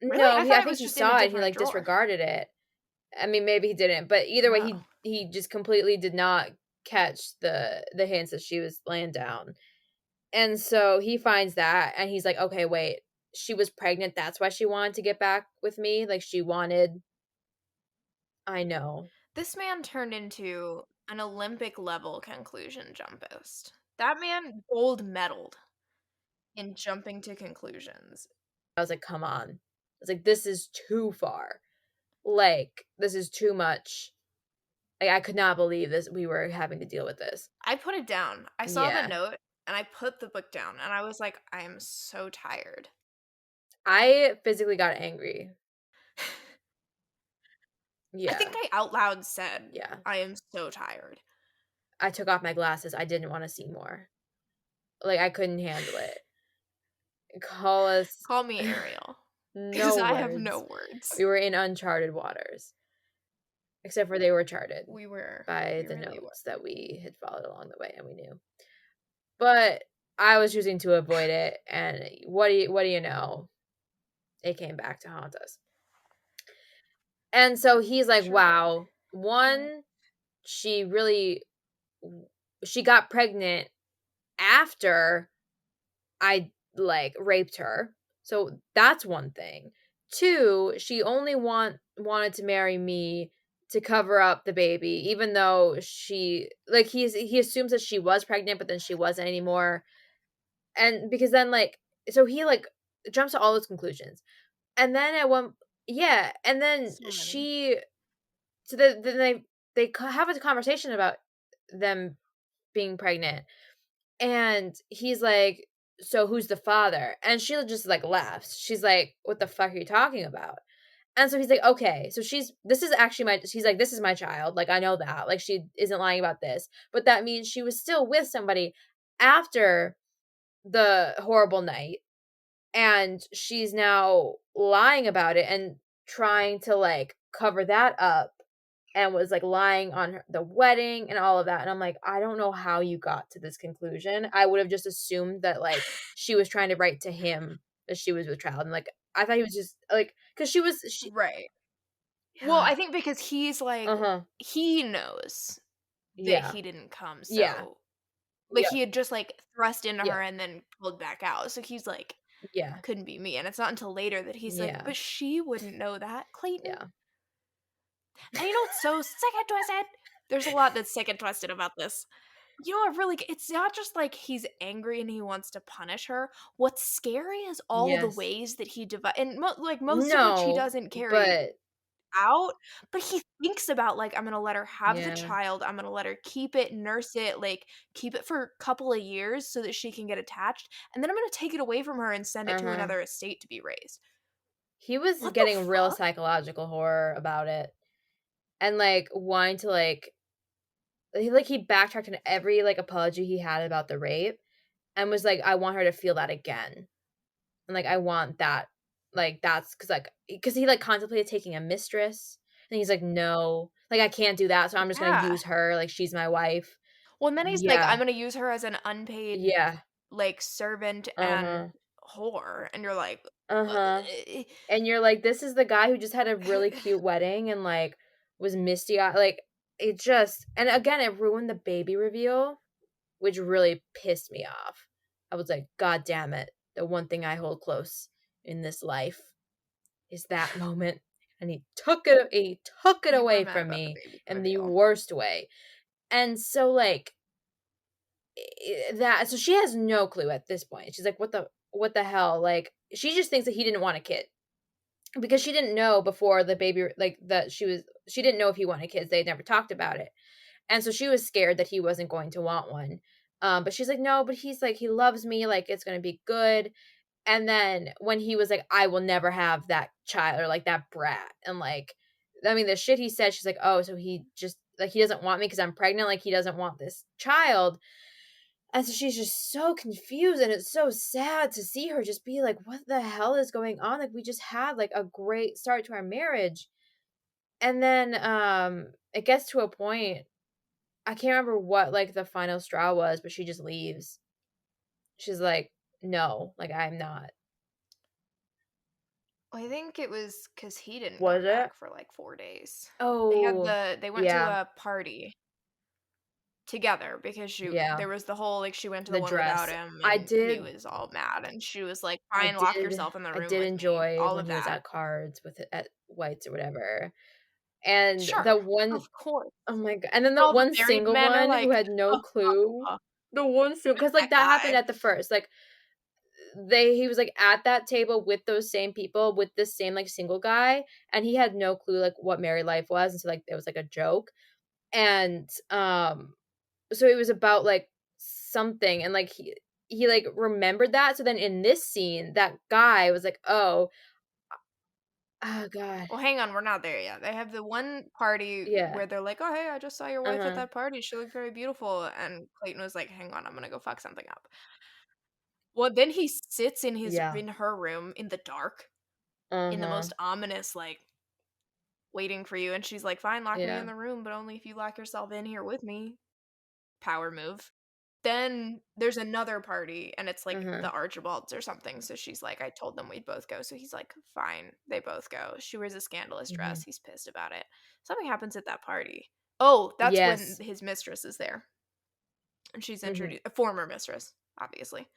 Really? no, I thought I it think was he just in a saw it. He, different like, drawer. disregarded it. I mean, maybe he didn't, but either way, Oh. he just completely did not catch the hints that she was laying down. And so he finds that, and he's like, okay, wait, she was pregnant. That's why she wanted to get back with me. Like, she wanted. I know. This man turned into an Olympic-level conclusion jumpist. That man gold medaled in jumping to conclusions. I was like, come on. I was like, this is too far. Like, this is too much. Like, I could not believe this. We were having to deal with this. I put it down. I saw the note, and I put the book down, and I was like, I am so tired. I physically got angry. I think I out loud said, Yeah. I am so tired. I took off my glasses. I didn't want to see more. Like, I couldn't handle it. Call me Ariel. Because No I words. have no words. We were in uncharted waters. Except for they were charted. We were. By We the really notes that we had followed along the way, and we knew. But I was choosing to avoid it, and what do you know? It came back to haunt us. And so he's like, wow, one, she got pregnant after I, like, raped her. So that's one thing. Two, she only wanted to marry me to cover up the baby, even though she, like, he assumes that she was pregnant, but then she wasn't anymore. And because then, like, so he, like, jumps to all those conclusions. And then and then then they have a conversation about them being pregnant. And he's like, so who's the father? And she just, like, laughs. She's like, what the fuck are you talking about? And so he's like, okay, so she's like, this is my child. Like, I know that. Like, she isn't lying about this. But that means she was still with somebody after the horrible night. And she's now lying about it and trying to, like, cover that up. And was, like, lying on the wedding and all of that. And I'm like, I don't know how you got to this conclusion. I would have just assumed that, like, she was trying to write to him that she was with child. And, like, I thought he was just, like, because she. Right. Yeah. Well, I think because he's like, he knows that he didn't come. So, like, he had just, like, thrust into her and then pulled back out. So he's like, couldn't be me. And it's not until later that he's like, but she wouldn't know that, Clayton. Yeah. And you know what's so second twisted? There's a lot that's second twisted about this. You know what really, it's not just like he's angry and he wants to punish her. What's scary is all the ways that he and like most of which he doesn't carry out, but he thinks about, like, I'm gonna let her have the child, I'm gonna let her keep it, nurse it, like, keep it for a couple of years so that she can get attached, and then I'm gonna take it away from her and send it to another estate to be raised. He was getting real psychological horror about it. And, like, wanting to, like, he backtracked on every, like, apology he had about the rape and was like, I want her to feel that again. And, like, I want that, like, that's because he, like, contemplated taking a mistress. And he's like, no, like, I can't do that. So I'm just going to use her. Like, she's my wife. Well, and then he's like, "I'm Yeah. gonna use her as an unpaid, Yeah. like, servant and Uh-huh. whore," and you're like, "Uh, Uh-huh. And you're like, "This is the guy who just had a really cute wedding and, like, was misty-eyed," like, it just and again, it ruined the baby reveal, which really pissed me off. I was like, "God damn it. The one thing I hold close in this life is that moment." And he took it You were away mad from about the me baby in the reveal. worst way. And so, like, that so she has no clue at this point. She's like, what the hell?" Like, she just thinks that he didn't want a kid because she didn't know before the baby like, that she didn't know if he wanted kids, they had never talked about it, and so she was scared that he wasn't going to want one, but she's like, "No, but he's like, he loves me, like, it's gonna be good," and then when he was like, "I will never have that child," or, like, that brat, and, like, I mean, the shit he said, she's like, "Oh, so he just like, he doesn't want me because 'cause I'm pregnant, like, he doesn't want this child," and so she's just so confused, and it's so sad to see her just be like, "What the hell is going on?" Like, we just had, like, a great start to our marriage, and then, it gets to a point I can't remember what, like, the final straw was, but she just leaves. She's like, "No, like, I'm not." I think it was because he didn't Was come it? back for, like, 4 days. Oh, They went to yeah, a party together because yeah, there was the whole, like, she went to the the one without dress. him, I and he did was all mad, and she was like, I "Fine, lock did yourself in the I room did with me." enjoy All when of he was that. at cards with at White's or whatever, and the Sure, one of course. oh my god and then And the all the one married single men are one who like, had no "Ha, ha, clue, ha, the one because like, that that happened guy." at the first, like, he was, like, at that table with those same people, with this same, like, single guy, and he had no clue, like, what married life was, and so, like, it was, like, a joke, and, so it was about, like, something, and, like, like, remembered that, so then in this scene, that guy was like, oh god. Well, hang on, we're not there yet. They have the one party Yeah. where they're like, "Oh, hey, I just saw your wife at Uh-huh. that party. She looked very beautiful." And Clayton was like, "Hang on, I'm gonna go fuck something up." Well, then he sits Yeah. in her room in the dark, in the Uh-huh. most ominous, like, waiting for you, and she's like, "Fine, lock me in Yeah. the room, but only if you lock yourself in here with me." Power move. Then there's another party, and it's, like, Uh-huh. the Archibalds or something, so she's like, "I told them we'd both go," so he's like, "Fine." They both go. She wears a scandalous dress, Mhm. he's pissed about it. Something happens at that party. Oh, that's when Yes. his mistress is there, and she's Mhm. introduced a former mistress, obviously.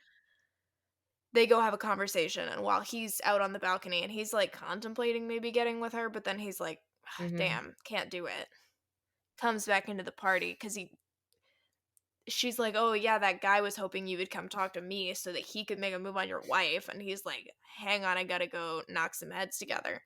They go have a conversation, and while he's out on the balcony and he's, like, contemplating maybe getting with her, but then he's like, Mhm. "Damn, can't do it." Comes back into the party because he she's like, "Oh, yeah, that guy was hoping you would come talk to me so that he could make a move on your wife." And he's like, "Hang on, I gotta go knock some heads together."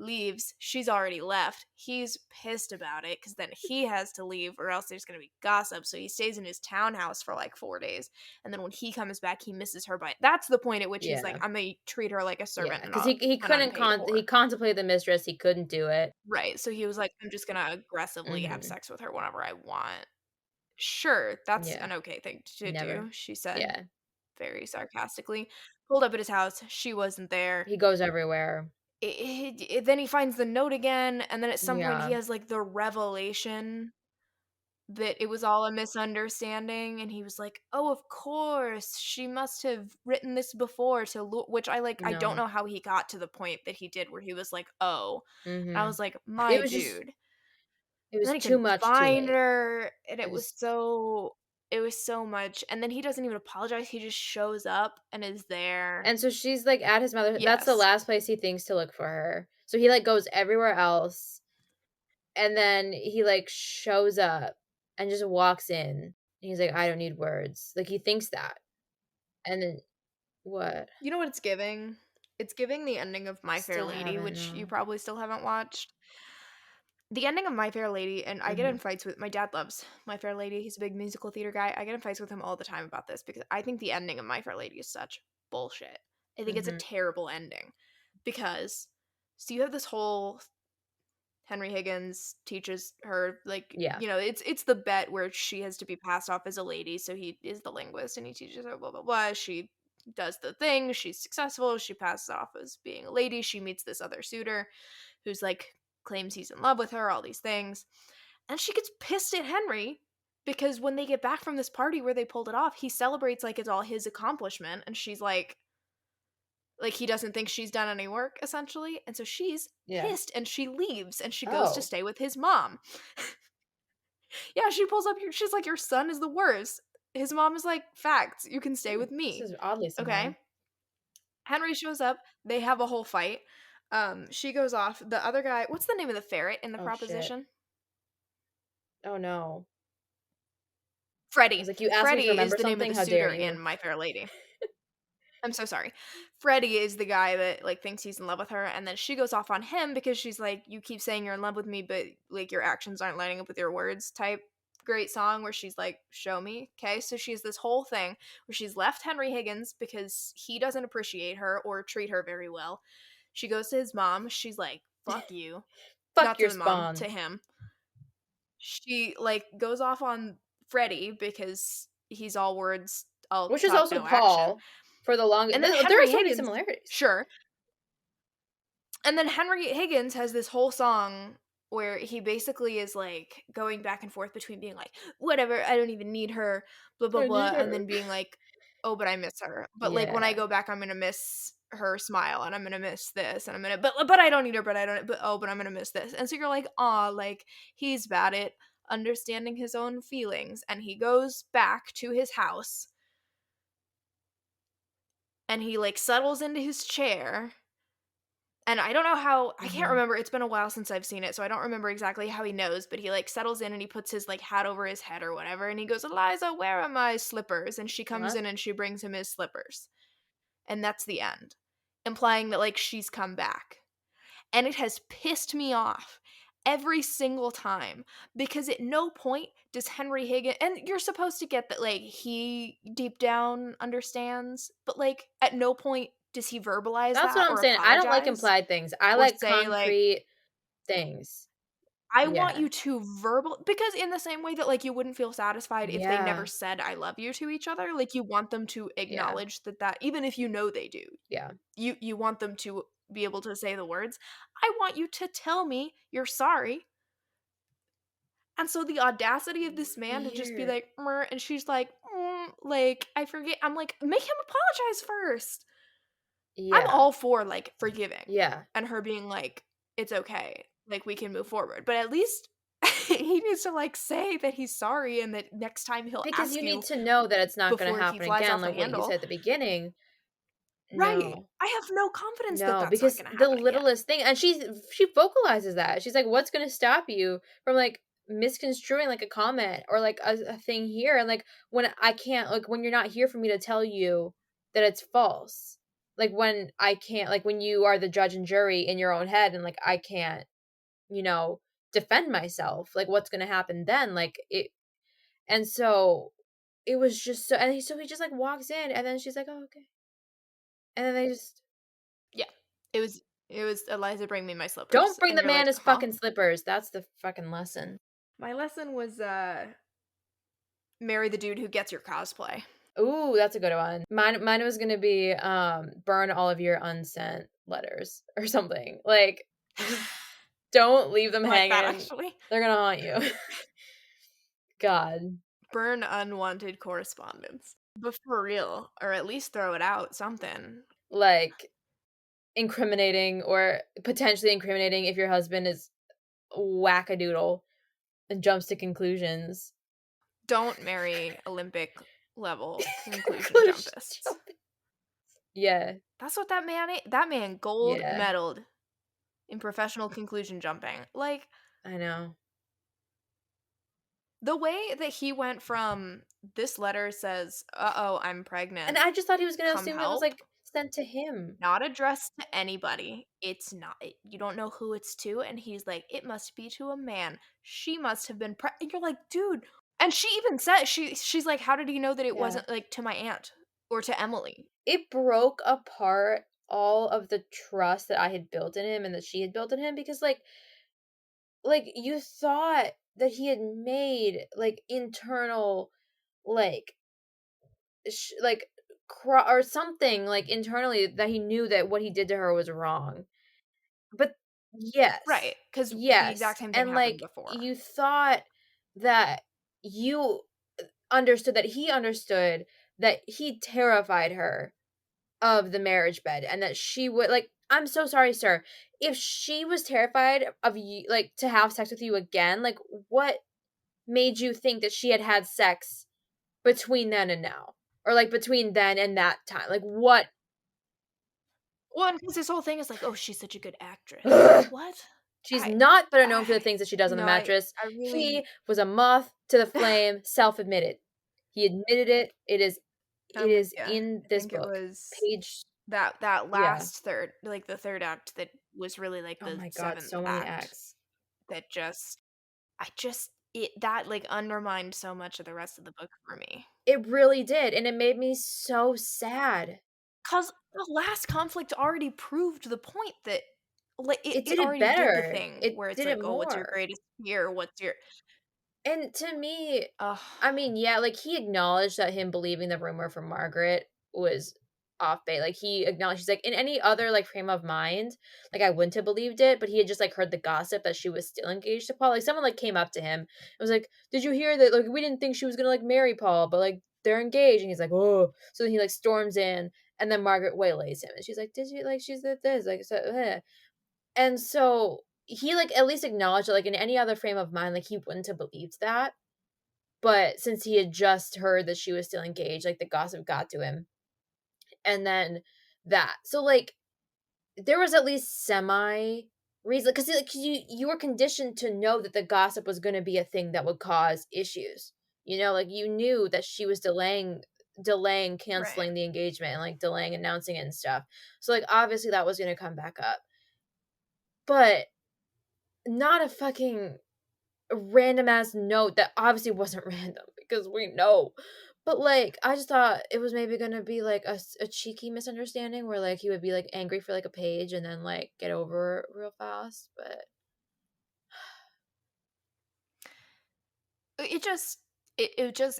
Leaves. She's already left. He's pissed about it because then he has to leave or else there's going to be gossip. So he stays in his townhouse for like 4 days. And then when he comes back, he misses her by. That's the point at which he's like, Yeah. "I'm going to treat her like a Yeah. servant and Because not he an couldn't unpaid whore." he contemplated the mistress, he couldn't do it. Right. So he was like, "I'm just going to aggressively have Mhm. sex with her whenever I want." Sure, that's Yeah. an okay thing to Never. do, she said, Yeah. very sarcastically. Pulled up at his house, she wasn't there. He goes everywhere. Then he finds the note again, and then at some point he Yeah. has, like, the revelation that it was all a misunderstanding, and he was like, "Oh, of course, she must have written this before to Lu," which I don't No. know how he got to the point that he did where he was like, "Oh." I Mhm. was like, It "My was just dude." it And was then he too couldn't much too find late. her, and It was it was so much, and then he doesn't even apologize, he just shows up and is there. and so she's, like, at his mother that's the Yes. last place he thinks to look for her. So he, like, goes everywhere else, and then he, like, shows up and just walks in. And he's like, "I don't need words." Like, he thinks that. And then what? You know what it's giving? It's giving the ending of My Fair Still Lady, haven't, which you no. probably still haven't watched. The ending of My Fair Lady, and I get in Mhm. fights with my dad loves My Fair Lady, he's a big musical theater guy, I get in fights with him all the time about this because I think the ending of My Fair Lady is such bullshit. I think it's a Mhm. terrible ending because so you have this whole Henry Higgins teaches her like Yeah. it's the bet where she has to be passed off as a lady, so he is the linguist and he teaches her blah blah blah. She does the thing, she's successful, she passes off as being a lady, she meets this other suitor who's like claims he's in love with her, all these things. And she gets pissed at Henry because when they get back from this party where they pulled it off, he celebrates like it's all his accomplishment, and she's like he doesn't think she's done any work essentially, and so she's Yeah. pissed and she leaves and she goes to Oh. stay with his mom. Yeah, she pulls up she's like, your son is the worst. His mom is like, facts, you can stay with This me. is oddly similar. Okay. Henry shows up, they have a whole fight. She goes off. The other guy, what's the name of the ferret in the Oh, shit. proposition? Oh, no. I Freddie. was like, "You asked me to Freddie is remember the name of something? the How dare suitor you?" in My Fair Lady. I'm so sorry. Freddie is the guy that like thinks he's in love with her, and then she goes off on him because she's like, "You keep saying you're in love with me, but like your actions aren't lining up with your words." Type great song where she's like, "Show me." Okay, so she's this whole thing where she's left Henry Higgins because he doesn't appreciate her or treat her very well. She goes to his mom. She's like, "Fuck you," Fuck not to your the mom, spawn. to him. She like goes off on Freddie because he's all words, all Which is talk, also no action. Paul for the longest. And then There are Henry so many Higgins, similarities. sure. And then Henry Higgins has this whole song where he basically is like going back and forth between being like, whatever, I don't even need her, blah, blah, I blah, need and her. then being like, oh, but I miss her. But like when I Yeah. go back, I'm gonna miss her smile and I'm gonna miss this and I'm gonna, but I don't need her, but I don't, but oh, but I'm gonna miss this. And so you're like, aw, like he's bad at understanding his own feelings. And he goes back to his house and he like settles into his chair. And I don't know how, I can't Mhm. remember, it's been a while since I've seen it, so I don't remember exactly how he knows, but he, like, settles in and he puts his, like, hat over his head or whatever, and he goes, "Eliza, where are my slippers?" And she comes Uh-huh. in and she brings him his slippers. And that's the end, implying that, like, she's come back. And it has pissed me off every single time because at no point does Henry Higgins, and you're supposed to get that like he deep down understands, but like at no point does he verbalize That's that what I'm or saying. I don't like apologize implied things. I or like say like, concrete things. I want Yeah. you to verbal, because in the same way that like you wouldn't feel satisfied if they never Yeah. said I love you to each other, like you want them to Yeah. acknowledge that even if you know they do. Yeah. You want them to be able to say the words, "I want you to tell me you're sorry." And so the audacity of this man to just be Weird. like, "Mer," and she's like, like, I forget. I'm like, make him apologize first. I'm Yeah. all for like forgiving Yeah. and her being like, it's okay. Like we can move forward. But at least he needs to like say that he's sorry and that next time he'll Because ask you need you to know that it's not gonna before he happen flies again, off the like what you said handle. at the beginning. Right. No. I have no confidence that No, that's not because going to the happen again. littlest thing, and she vocalizes that. She's like, "What's gonna stop you from like misconstruing like a comment or like a thing here?" And like when I can't, like when you're not here for me to tell you that it's false, like when I can't, like when you are the judge and jury in your own head, and like I can't, you know, defend myself. Like what's gonna happen then? Like it, and so it was just so, and so he just like walks in, and then she's like, "Oh, okay," and then they just Yeah. It was Eliza, bring me my don't slippers. bring And the you're man like, his "Huh?" fucking slippers. That's the fucking lesson. My lesson was marry the dude who gets your cosplay. Ooh, that's a good one. Mine was gonna be burn all of your unsent letters or something. Like just don't leave them I like that hanging. actually. They're gonna haunt you. God. Burn unwanted correspondence. But for real, or at least throw it out, something. Like incriminating or potentially incriminating if your husband is wackadoodle and jumps to conclusions. Don't marry Olympic level conclusion Conclusion jumpists. jumping. Yeah. That's what that man gold Yeah. medaled in professional conclusion jumping. Like I know. the way that he went from this letter says, "Uh-oh, I'm And pregnant. I just thought he was gonna Come assume it was help." like sent to him. Not addressed to anybody. It's not, you don't know who it's to, and he's like, "It must be to a man. She must have been and you're like, "Dude." And she even said she's like, "How did he know that it Yeah. wasn't like to my aunt or to Emily?" It broke apart all of the trust that I had built in him and that she had built in him because you thought that he had made like internal like like or something like internally that he knew that what he did to her was wrong. But yes. Right, cuz the Yes. exact same thing And happened like before. you thought that you understood that he terrified her of the marriage bed, and that she would, like, I'm so sorry, sir. If she was terrified of you, like, to have sex with you again, like, what made you think that she had had sex between then and now? Or, like, between then and that time? Like, what? Well, and 'cause this whole thing is like, "Oh, she's such a good actress." Like, Ugh. what? She's I not better known for the I things that she does on the no, mattress. I He really was a moth to the flame, self-admitted. He admitted it. It I'm with is ya. in I this think it book. was Page that yeah. last third, like, the 3rd act that was really, like, Oh the my god, 7th so many act acts. that just I just it that, like, undermined so much of the rest of the book for me. It really did, and it made me so sad. 'Cause the last conflict already proved the point that like, It it did it already did the better. thing It where it's did it like, "Oh, what's your more. greatest fear? What's your" And to me, Ugh. I mean, yeah, like, he acknowledged that him believing the rumor from Margaret was off base. Like, he acknowledged, he's like, "In any other, like, frame of mind, like, I wouldn't have believed it," but he had just, like, heard the gossip that she was still engaged to Paul. Like, someone, like, came up to him and was like, "Did you hear that, like, we didn't think she was gonna, like, marry Paul, but, like, they're engaged," and he's like, "Oh." So then he, like, storms in, and then Margaret waylays him, and she's like, "Did you like, she's the this, like, so, eh." And so, he, like, at least acknowledged that, like, in any other frame of mind, like, he wouldn't have believed that. But since he had just heard that she was still engaged, like, the gossip got to him, and then that. So, like, there was at least semi reason, because, like, you were conditioned to know that the gossip was gonna be a thing that would cause issues, like, you knew that she was delaying Right. canceling the engagement and, like, delaying announcing it and stuff. So, like, obviously, that was gonna come back up. But not a fucking random ass note that obviously wasn't random because we know. But, like, I just thought it was maybe gonna be, like, a cheeky misunderstanding where, like, he would be, like, angry for, like, a page and then, like, get over it real fast, but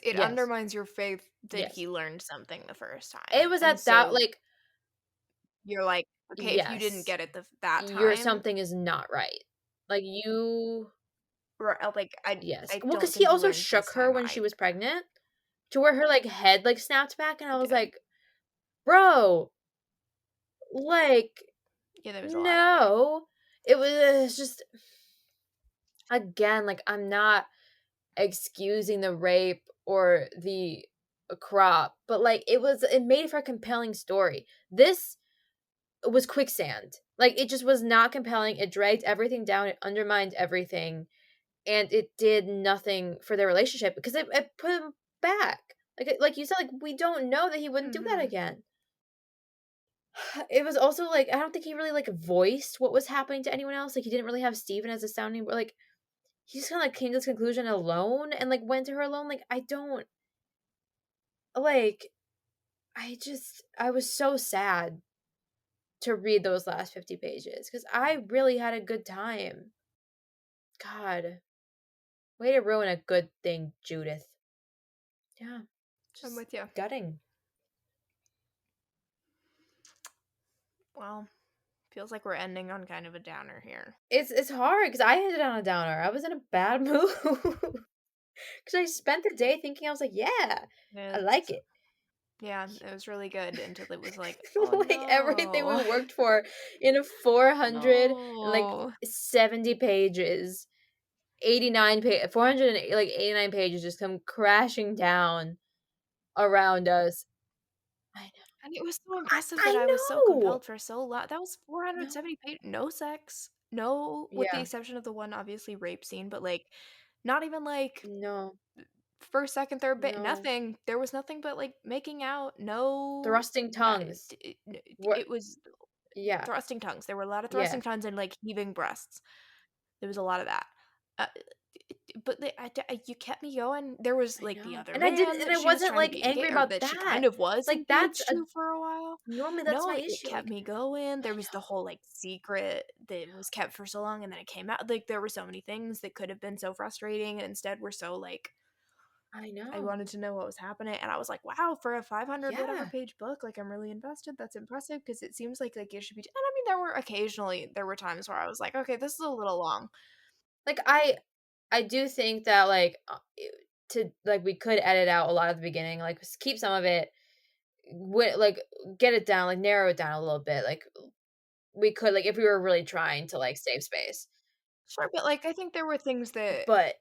It yes. undermines your faith that Yes. he learned something the first It time, was and at that, so like you're like, "Okay, if you didn't yes. get it that Your time" something is not right. Like, you or like, yes. I Well, don't because he think you also learned this shook her time when she either. was pregnant to where her, like, head, like, snapped back, and I He was did. like, "Bro, like, Yeah, there was a lot of it. no." It was just again, like, I'm not excusing the rape or the crop, but, like, it made for a compelling story. This was quicksand. Like, it just was not compelling, it dragged everything down, it undermined everything, and it did nothing for their relationship because it put him back. Like you said, like, we don't know that he wouldn't do that Mhm. again. It was also, like, I don't think he really, like, voiced what was happening to anyone else, like, he didn't really have Steven as a sounding board, like, he just kinda, like, came to this conclusion alone and, like, went to her alone, like, I don't like, I was so sad to read those last 50 pages because I really had a good time. God, way to ruin a good thing, Judith. Yeah, I'm just with you. gutting. Well, feels like we're ending on kind of a downer here. It's hard because I ended on a downer. I was in a bad mood because I spent the day thinking I was like, "Yeah, I like It's it." yeah, it was really good until it was like, "Oh, Like, everything we no. worked for in a 400 and, like, No." 70 pages, 89 400 and, like, 89 pages just come crashing down around us. I know. And it was so I impressive that I I was so know! compelled for so long. That was No. 470 pages. No sex, no with the Yeah. exception of the one obviously rape scene, but, like, not even, like, No. 1st, 2nd, 3rd bit No. nothing. There was nothing but, like, making out, no Thrusting tongues. What it was yeah. thrusting tongues. There were a lot of Yeah. thrusting tongues and, like, heaving breasts. There was a lot of that. Uh, but you kept me going. There was, I like, the know. other And I didn't man and that I she was wasn't, trying to like, be angry engaged or about that she that. kind of was Like, that's engaged a to for a while. normally, that's No, my it issue, kept like me going. I There was the know. whole, like, secret that was kept for so long and then it came out. Like, there were so many things that could have been so frustrating and instead were so, like, I I know. wanted to know what was happening, and I was like, "Wow, for a 500 whatever Yeah. page book, like, I'm really invested. That's impressive because it seems like it should be." And I mean, there were times where I was like, "Okay, this is a little long." Like, I do think that, like, to like we could edit out a lot at the beginning, like keep some of it, like get it down, like narrow it down a little bit. Like we could, like if we were really trying to like save space. Sure, but, like, I think there were things that But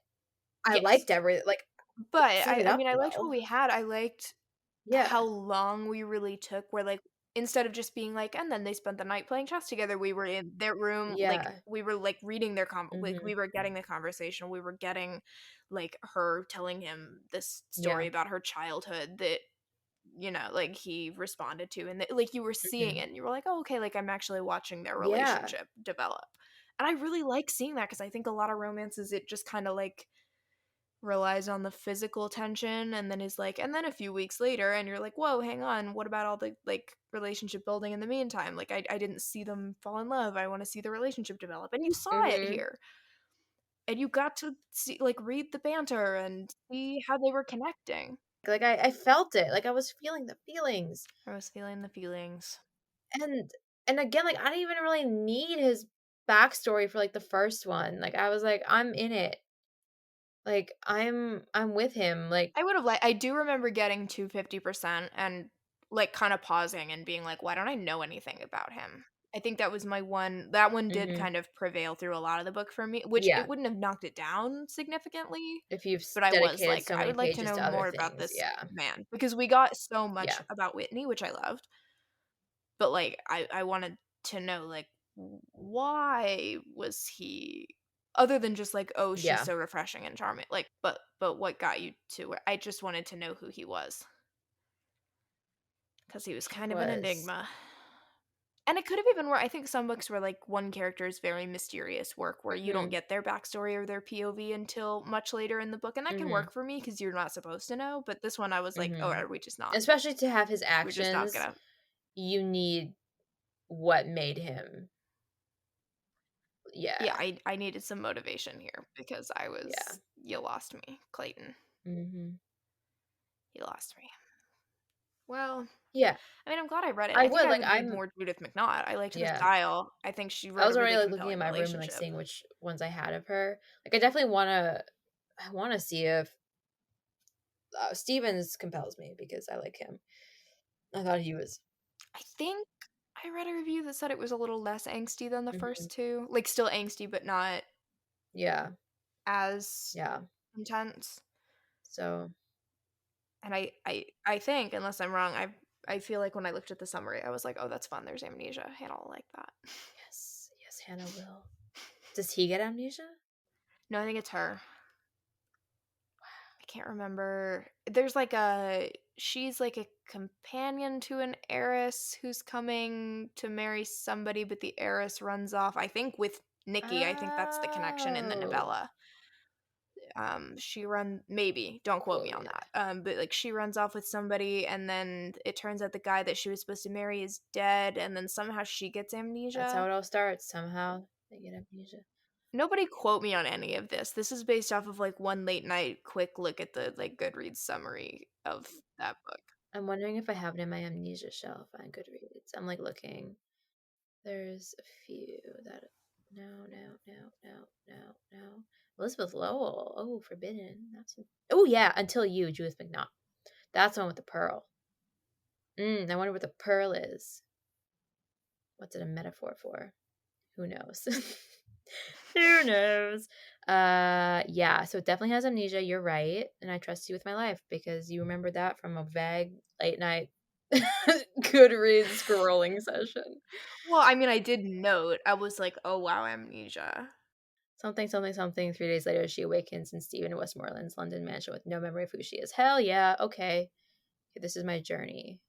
I yes. liked like But it set it I up mean, I liked what well. we had. I liked how Yeah. long we really took where, like, instead of just being like, "And then they spent the night playing chess together," we were in their room, like, Yeah. we were, like, reading their like, Mhm. we were getting the conversation, we were getting, like, her telling him this story Yeah. about her childhood that, like, he responded to, and that like, you were seeing Mhm. it, and you were like, "Oh, okay," like, I'm actually watching their Yeah. relationship develop. And I really like seeing that because I think a lot of romances, it just kinda, like, relies on the physical tension and then is like and then a few weeks later and you're like, "Whoa, hang on, what about all the, like, relationship building in the meantime? Like, I didn't see them fall in love, I wanna see the relationship develop." And you saw it Mhm. here, and you got to see like, read the banter and see how they were connecting. Like I felt it. Like I was feeling the feelings. I was feeling the feelings. And again, like I didn't even really need his backstory for like the first one. Like I was like, I'm in it. Like I'm with him. Like I would've I do remember getting to 50% and, like, kinda pausing and being like, "Why don't I know anything about him?" I think that was my one that one did mhm. kind of prevail through a lot of the book for me, which it Yeah. wouldn't have knocked it down significantly, If you've but I was dedicated like, so "I many would like to pages know to other more about things. this Yeah. man," because we got so much Yeah. about Whitney, which I loved, but, like, I wanted to know, like, why was he other than just like, "Oh, she's Yeah. so refreshing and charming," like, but what got you to where I just wanted to know who he was. 'Cause he was He kind of an was. enigma. And it could have even where I think some books were like one character's very mysterious work where you don't Mhm. get their backstory or their POV until much later in the book, and that can Mhm. work for me because 'cause you're not supposed to know, but this one I was like, "Oh, Mhm. are we just not Especially to have his we're just not actions, gonna." you need what made him. Yeah, Yeah. I needed some motivation here because I Yeah. was you lost me, Clayton. Mhm. You lost me. Well, Yeah. I mean, I'm glad I read it. I I think would I like would read I'm more Judith McNaught. I liked the yeah. style. I think she I wrote was a really already like looking in compelling my room and like relationship. seeing which ones I had of her. Like I definitely I want to see if Stevens compels me because I like him. I thought he was. I think I read a review that said it was a little less angsty than the Mhm. first 2. Like, still angsty, but not Yeah. as Yeah. intense. So, And I think, unless I'm wrong, I feel like when I looked at the summary, I was like, "Oh, that's fun. There's amnesia. Hannah will like that." yes. Yes, Hannah will. Does he get amnesia? No, I think it's her. I can't remember. There's like a she's like a companion to an heiress who's coming to marry somebody, but the heiress runs off, I think, with Nikki. I think that's the connection in the Oh. novella. She run maybe, don't quote Quote me me on that. that. But like she runs off with somebody and then it turns out the guy that she was supposed to marry is dead and then somehow she gets That's how amnesia. it all starts. Somehow they get amnesia. Nobody quote me on any of this. This is based off of like one late night quick look at the like Goodreads summary of that book. I'm wondering if I have it in my amnesia shelf on Goodreads. I'm like looking. There's a few that no, no, no, no, no, no. Elizabeth Lowell. Oh, Forbidden. Oh yeah, Until You, Judith McNaught. That's the one with the pearl. I wonder what the pearl is. What's it a metaphor for? Who knows? Who knows? Yeah, so it definitely has amnesia, you're right, and I trust you with my life because you remember that from a vague late night Goodreads scrolling session. Well, I mean, I did note. I was like, "Oh wow, amnesia." Something, something, something. 3 days later, she awakens in Stephen Westmoreland's London mansion with no memory of who she is. Hell yeah, okay. This is my journey.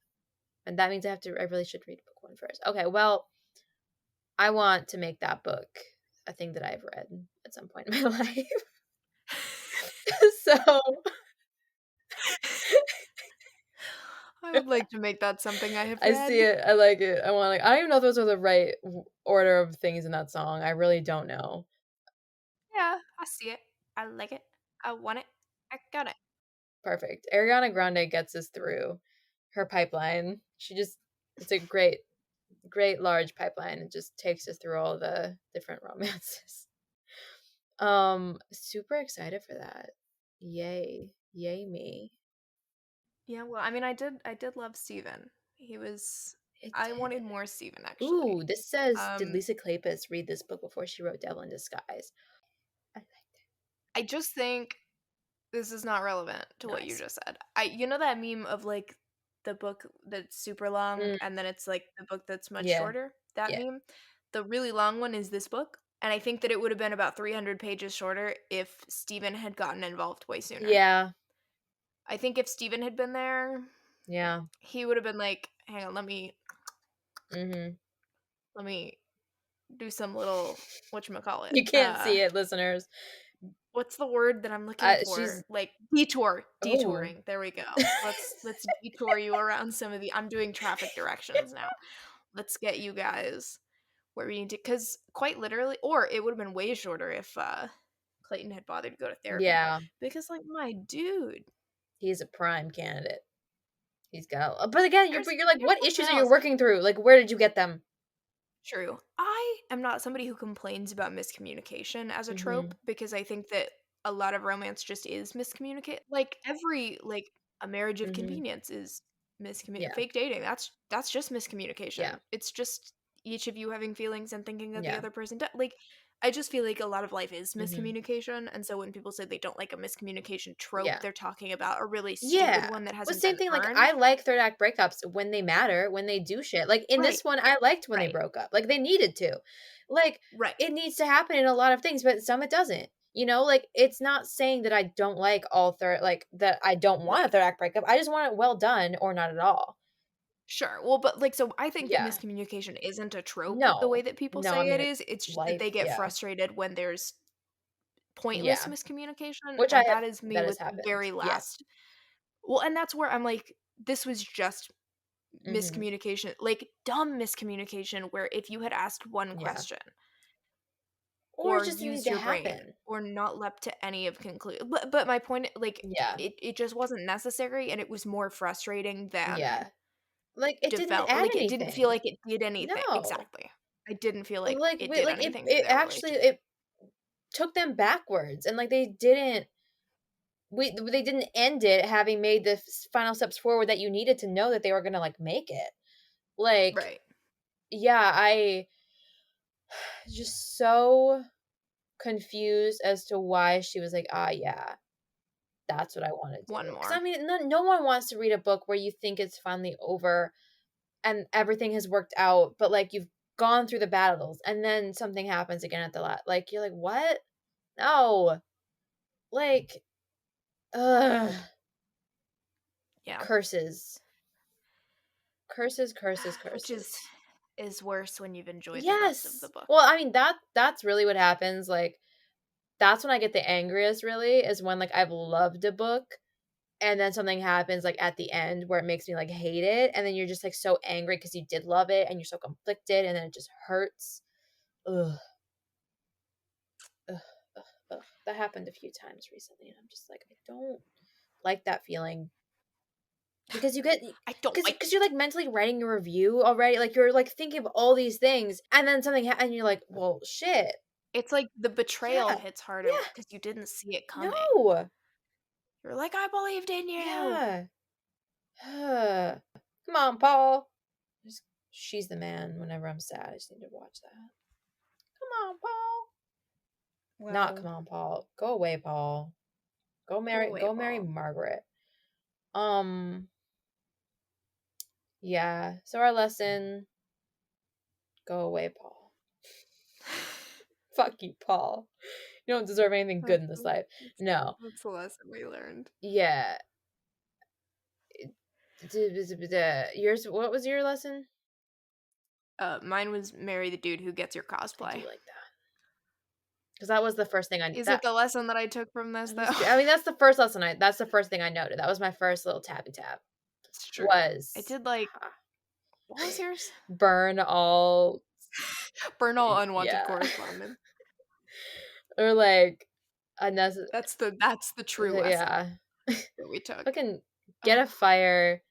And that means I really should read book 1 first. Okay, well, I want to make that book a thing that I've read at some point in my life. So I would like to make that something I have I see read. it. I like it. I want I don't even know if those are the right order of things in that song. I really don't know. Yeah, I see it. I like it. I want it. I got it. Perfect. Ariana Grande gets us through her pipeline. It's a great large pipeline. It just takes us through all the different romances. Super excited for that. Yay. Yay me. Yeah, well, I mean, I did love Steven. It I did. wanted more Steven, actually. Ooh, this says, did Um, Lisa Kleypas read this book before she wrote Devil in Disguise? I liked I just think this is not relevant to it. what you Nice. just said. You know that meme of like the book that's super long Mm, and then it's like the book that's much yeah, shorter? That yeah. meme? The really long one is this book, and I think that it would have been about 300 pages shorter if Steven had gotten involved way sooner. Yeah, I think if Steven had been there, yeah. he would have been like, "Hang on, Mm-hmm. let me do some little whatchamacallit, You can't see it, listeners. what's the word that I'm looking She's, for? Like detour, oh, detouring. There we go. Let's detour you around some of the I'm doing traffic directions now. Let's get you guys where we need to, cuz quite literally, or it would have been way shorter if Clayton had bothered to go to therapy, yeah, because like my dude, he's a prime candidate. He's got, but again, there's you're like, there's what issues something are you else. working through? Like, where did you get them? True. I am not somebody who complains about miscommunication as a Mm-hmm. trope, because I think that a lot of romance just is miscommunicate. Like every like a marriage of Mm-hmm. convenience is miscommunicate. Yeah, Fake dating. That's just yeah, miscommunication. It's just each of you having feelings and thinking that the yeah. other person like I just feel like a lot of life is Mm-hmm. miscommunication, and so when people say they don't like a miscommunication trope, Yeah. they're talking about a really stupid Yeah. one that Well, hasn't same been thing, like, earned. I like third act breakups when they matter, when they do shit. Like, in Right. this one, I liked when they Right. broke up. Like, they needed to. Like, Right. it needs to happen in a lot of things, but some it doesn't. You know, like, it's not saying that I don't like all third, like, that I don't want a Right. third act breakup. I just want it well done or not at all. Sure. Well, but, like, so I think that Yeah. miscommunication isn't a trope the way No. that people No, I say it mean, is. It's just that life, they get yeah. frustrated when there's pointless Yeah. miscommunication, Which and that is me that has with the happened. very Yeah. last. Well, and that's where I'm like, this was just Mhm. miscommunication, like, dumb miscommunication where if you had asked one Yeah. question Or it or just didn't need used to your brain happen. or not leapt to any of conclude, but my point, like, Yeah. it just wasn't necessary, and it was more frustrating than Yeah. Like, it didn't develop, add like, it didn't feel anything. like it did anything. No. Exactly. I didn't feel like Like, it wait, did like, anything to it their actually, relationship. it took them backwards, and, like, they didn't end it having made the final steps forward that you needed to know that they were gonna, like, make it. Like, Right. yeah, I just so confused as to why she was like, "Ah, yeah, that's what I wanna do." One Because I more. mean, no one wants to read a book where you think it's finally over and everything has worked out, but, like, you've gone through the battles, and then something happens again at the like, you're like, "What? No." Like, ugh. Yeah. Curses. Curses, curses, Which curses. is worse when you've enjoyed the rest of the Yes. book. Well, I mean, that's really what happens, like, that's when I get the angriest, really, is when, like, I've loved a book, and then something happens, like, at the end where it makes me, like, hate it, and then you're just, like, so angry because you did love it, and you're so conflicted, and then it just hurts. Ugh. Ugh, ugh, ugh. That happened a few times recently, and I'm just like, I don't like that feeling. Because you get I don't like because you're, like, mentally writing your review already, like, you're, like, thinking of all these things, and then something and you're like, "Well, shit." it's like the betrayal Yeah. hits harder Yeah. because you didn't see it coming. No. You're like, "I believed in you." Yeah. Come on, Paul. Just She's the man whenever I'm sad, I just need to watch that. Come on, Paul. Not Well, come on, Paul. Go away, Paul. go away, Go marry Paul. Margaret. Um, yeah. So our lesson, go away, Paul. Fuck you, Paul. You don't deserve anything good That's in this the life. that's No. that's the lesson we learned. Yeah. Yours, what was your lesson? Mine was marry the dude who gets your I do cosplay. like that. Because that was the first thing Is it the lesson that I took from this, though? I mean, that's the first lesson that's the first thing I noted. That was my first little tappy tap. It's true. I Was did like what was yours? burn all, Burn all unwanted yeah. correspondence. Or like unnecessary, That's the true lesson yeah. that we took. Fucking get Ugh. a fire,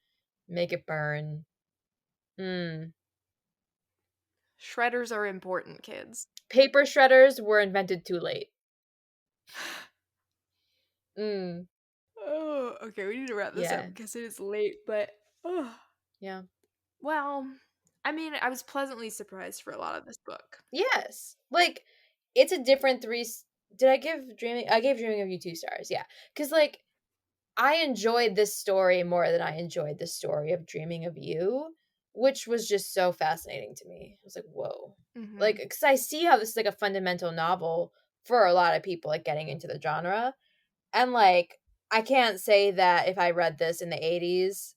make it burn. Shredders are important, kids. Paper shredders were invented too late. Mm. Oh, okay, we need to wrap this up Yeah. because it is late, but Yeah. well, I mean, I was pleasantly surprised for a lot of this book. Yes. Like, it's a different did I give Dreaming? I gave Dreaming of You 2 stars. Yeah. Cuz like I enjoyed this story more than I enjoyed the story of Dreaming of You, which was just so fascinating to me. I was like, "Whoa." Like, Mhm. cuz I see how this is like a fundamental novel for a lot of people like getting into the genre. And like I can't say that if I read this in the 80s,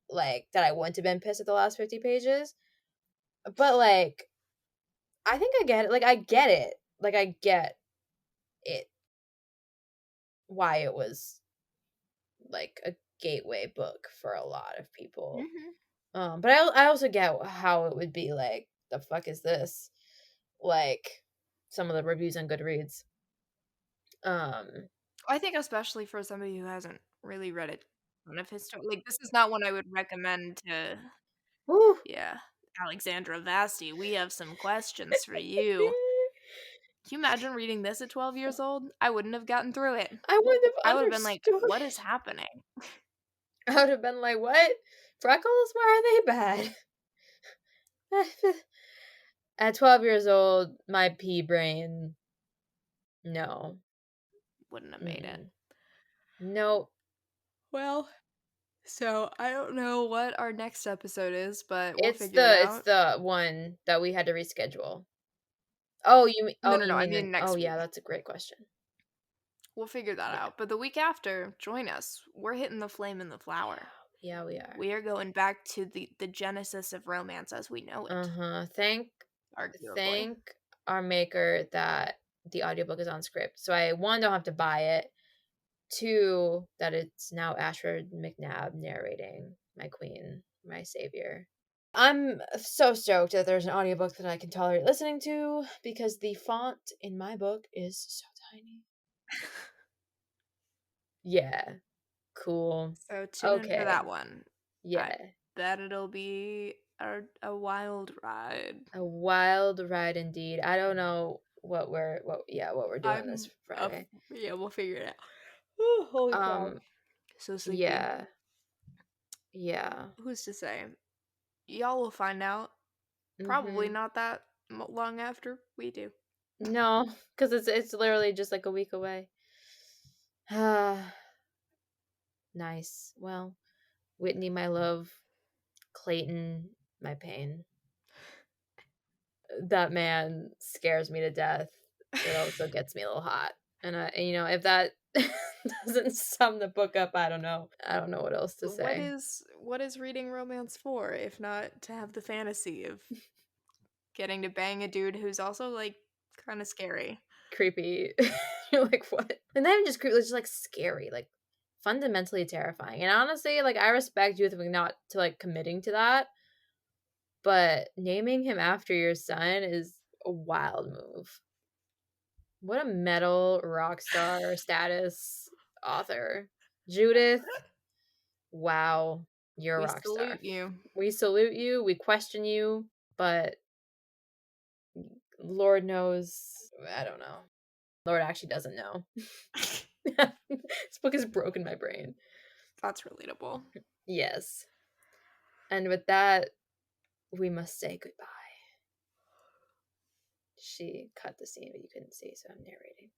like that I wouldn't have been pissed at the last 50 pages. But like I think I get it. Like I get it. Like I get it why it was like a gateway book for a lot of people. Mhm. But I also get how it would be like, the fuck is this? Like some of the reviews on Goodreads. Um, I think especially for somebody who hasn't really read a ton of history, like, this is not one I would recommend to whew. yeah. Alexandra Vasti, we have some questions for you. Can you imagine reading this at 12 years old? I wouldn't have gotten through it. I wouldn't have I would have been like, understood. "What is happening?" I would have been like, what? Freckles? Why are they bad? At 12 years old, my pea brain, no. Wouldn't have made it. Mm-mm. Nope. Well, so I don't know what our next episode is, but we'll It's figure it it's out. the one that we had to reschedule. No, no, no, You I mean mean oh next yeah, week. that's a great question. We'll figure that Yeah. out. But the week after, join us. We're hitting the flame in the flower. Yeah, we are. We are going back to the genesis of romance as we know it, Uh-huh. arguably. Thank our maker that the audiobook is on script. So I one don't have to buy it. Two, that it's now Ashford McNabb narrating my queen, my savior. I'm so stoked that there's an audiobook that I can tolerate listening to because the font in my book is so tiny. Yeah, cool. So tune in for that Okay. one. I Yeah. bet it'll be a wild ride. A wild ride indeed. I don't know what we're doing this I'm up. Friday. Yeah, we'll figure it out. Ooh, holy cow. Um So sleepy. yeah. Yeah. Who's to say? Y'all will find out. Probably Mhm. not that long after we do. No, cuz it's literally just like a week away. Nice. Well, Whitney my love, Clayton my pain. That man scares me to death. It also gets me a little hot. And if that doesn't sum the book up, I don't know. I don't know what else to say. What is reading romance for if not to have the fantasy of getting to bang a dude who's also like kind of scary? Creepy. You're like, what? And not even just creepy, it's just like scary, like fundamentally terrifying. And honestly, like I respect Judith McNaught to like committing to that, but naming him after your son is a wild move. What a metal rock star status author. Judith, wow, you're a We rock star. salute you. We salute you, we question you, but Lord knows, I don't know. Lord actually doesn't know. This book has broken my brain. That's relatable. Yes. And with that, we must say goodbye. She cut the scene, but you couldn't see, so I'm narrating.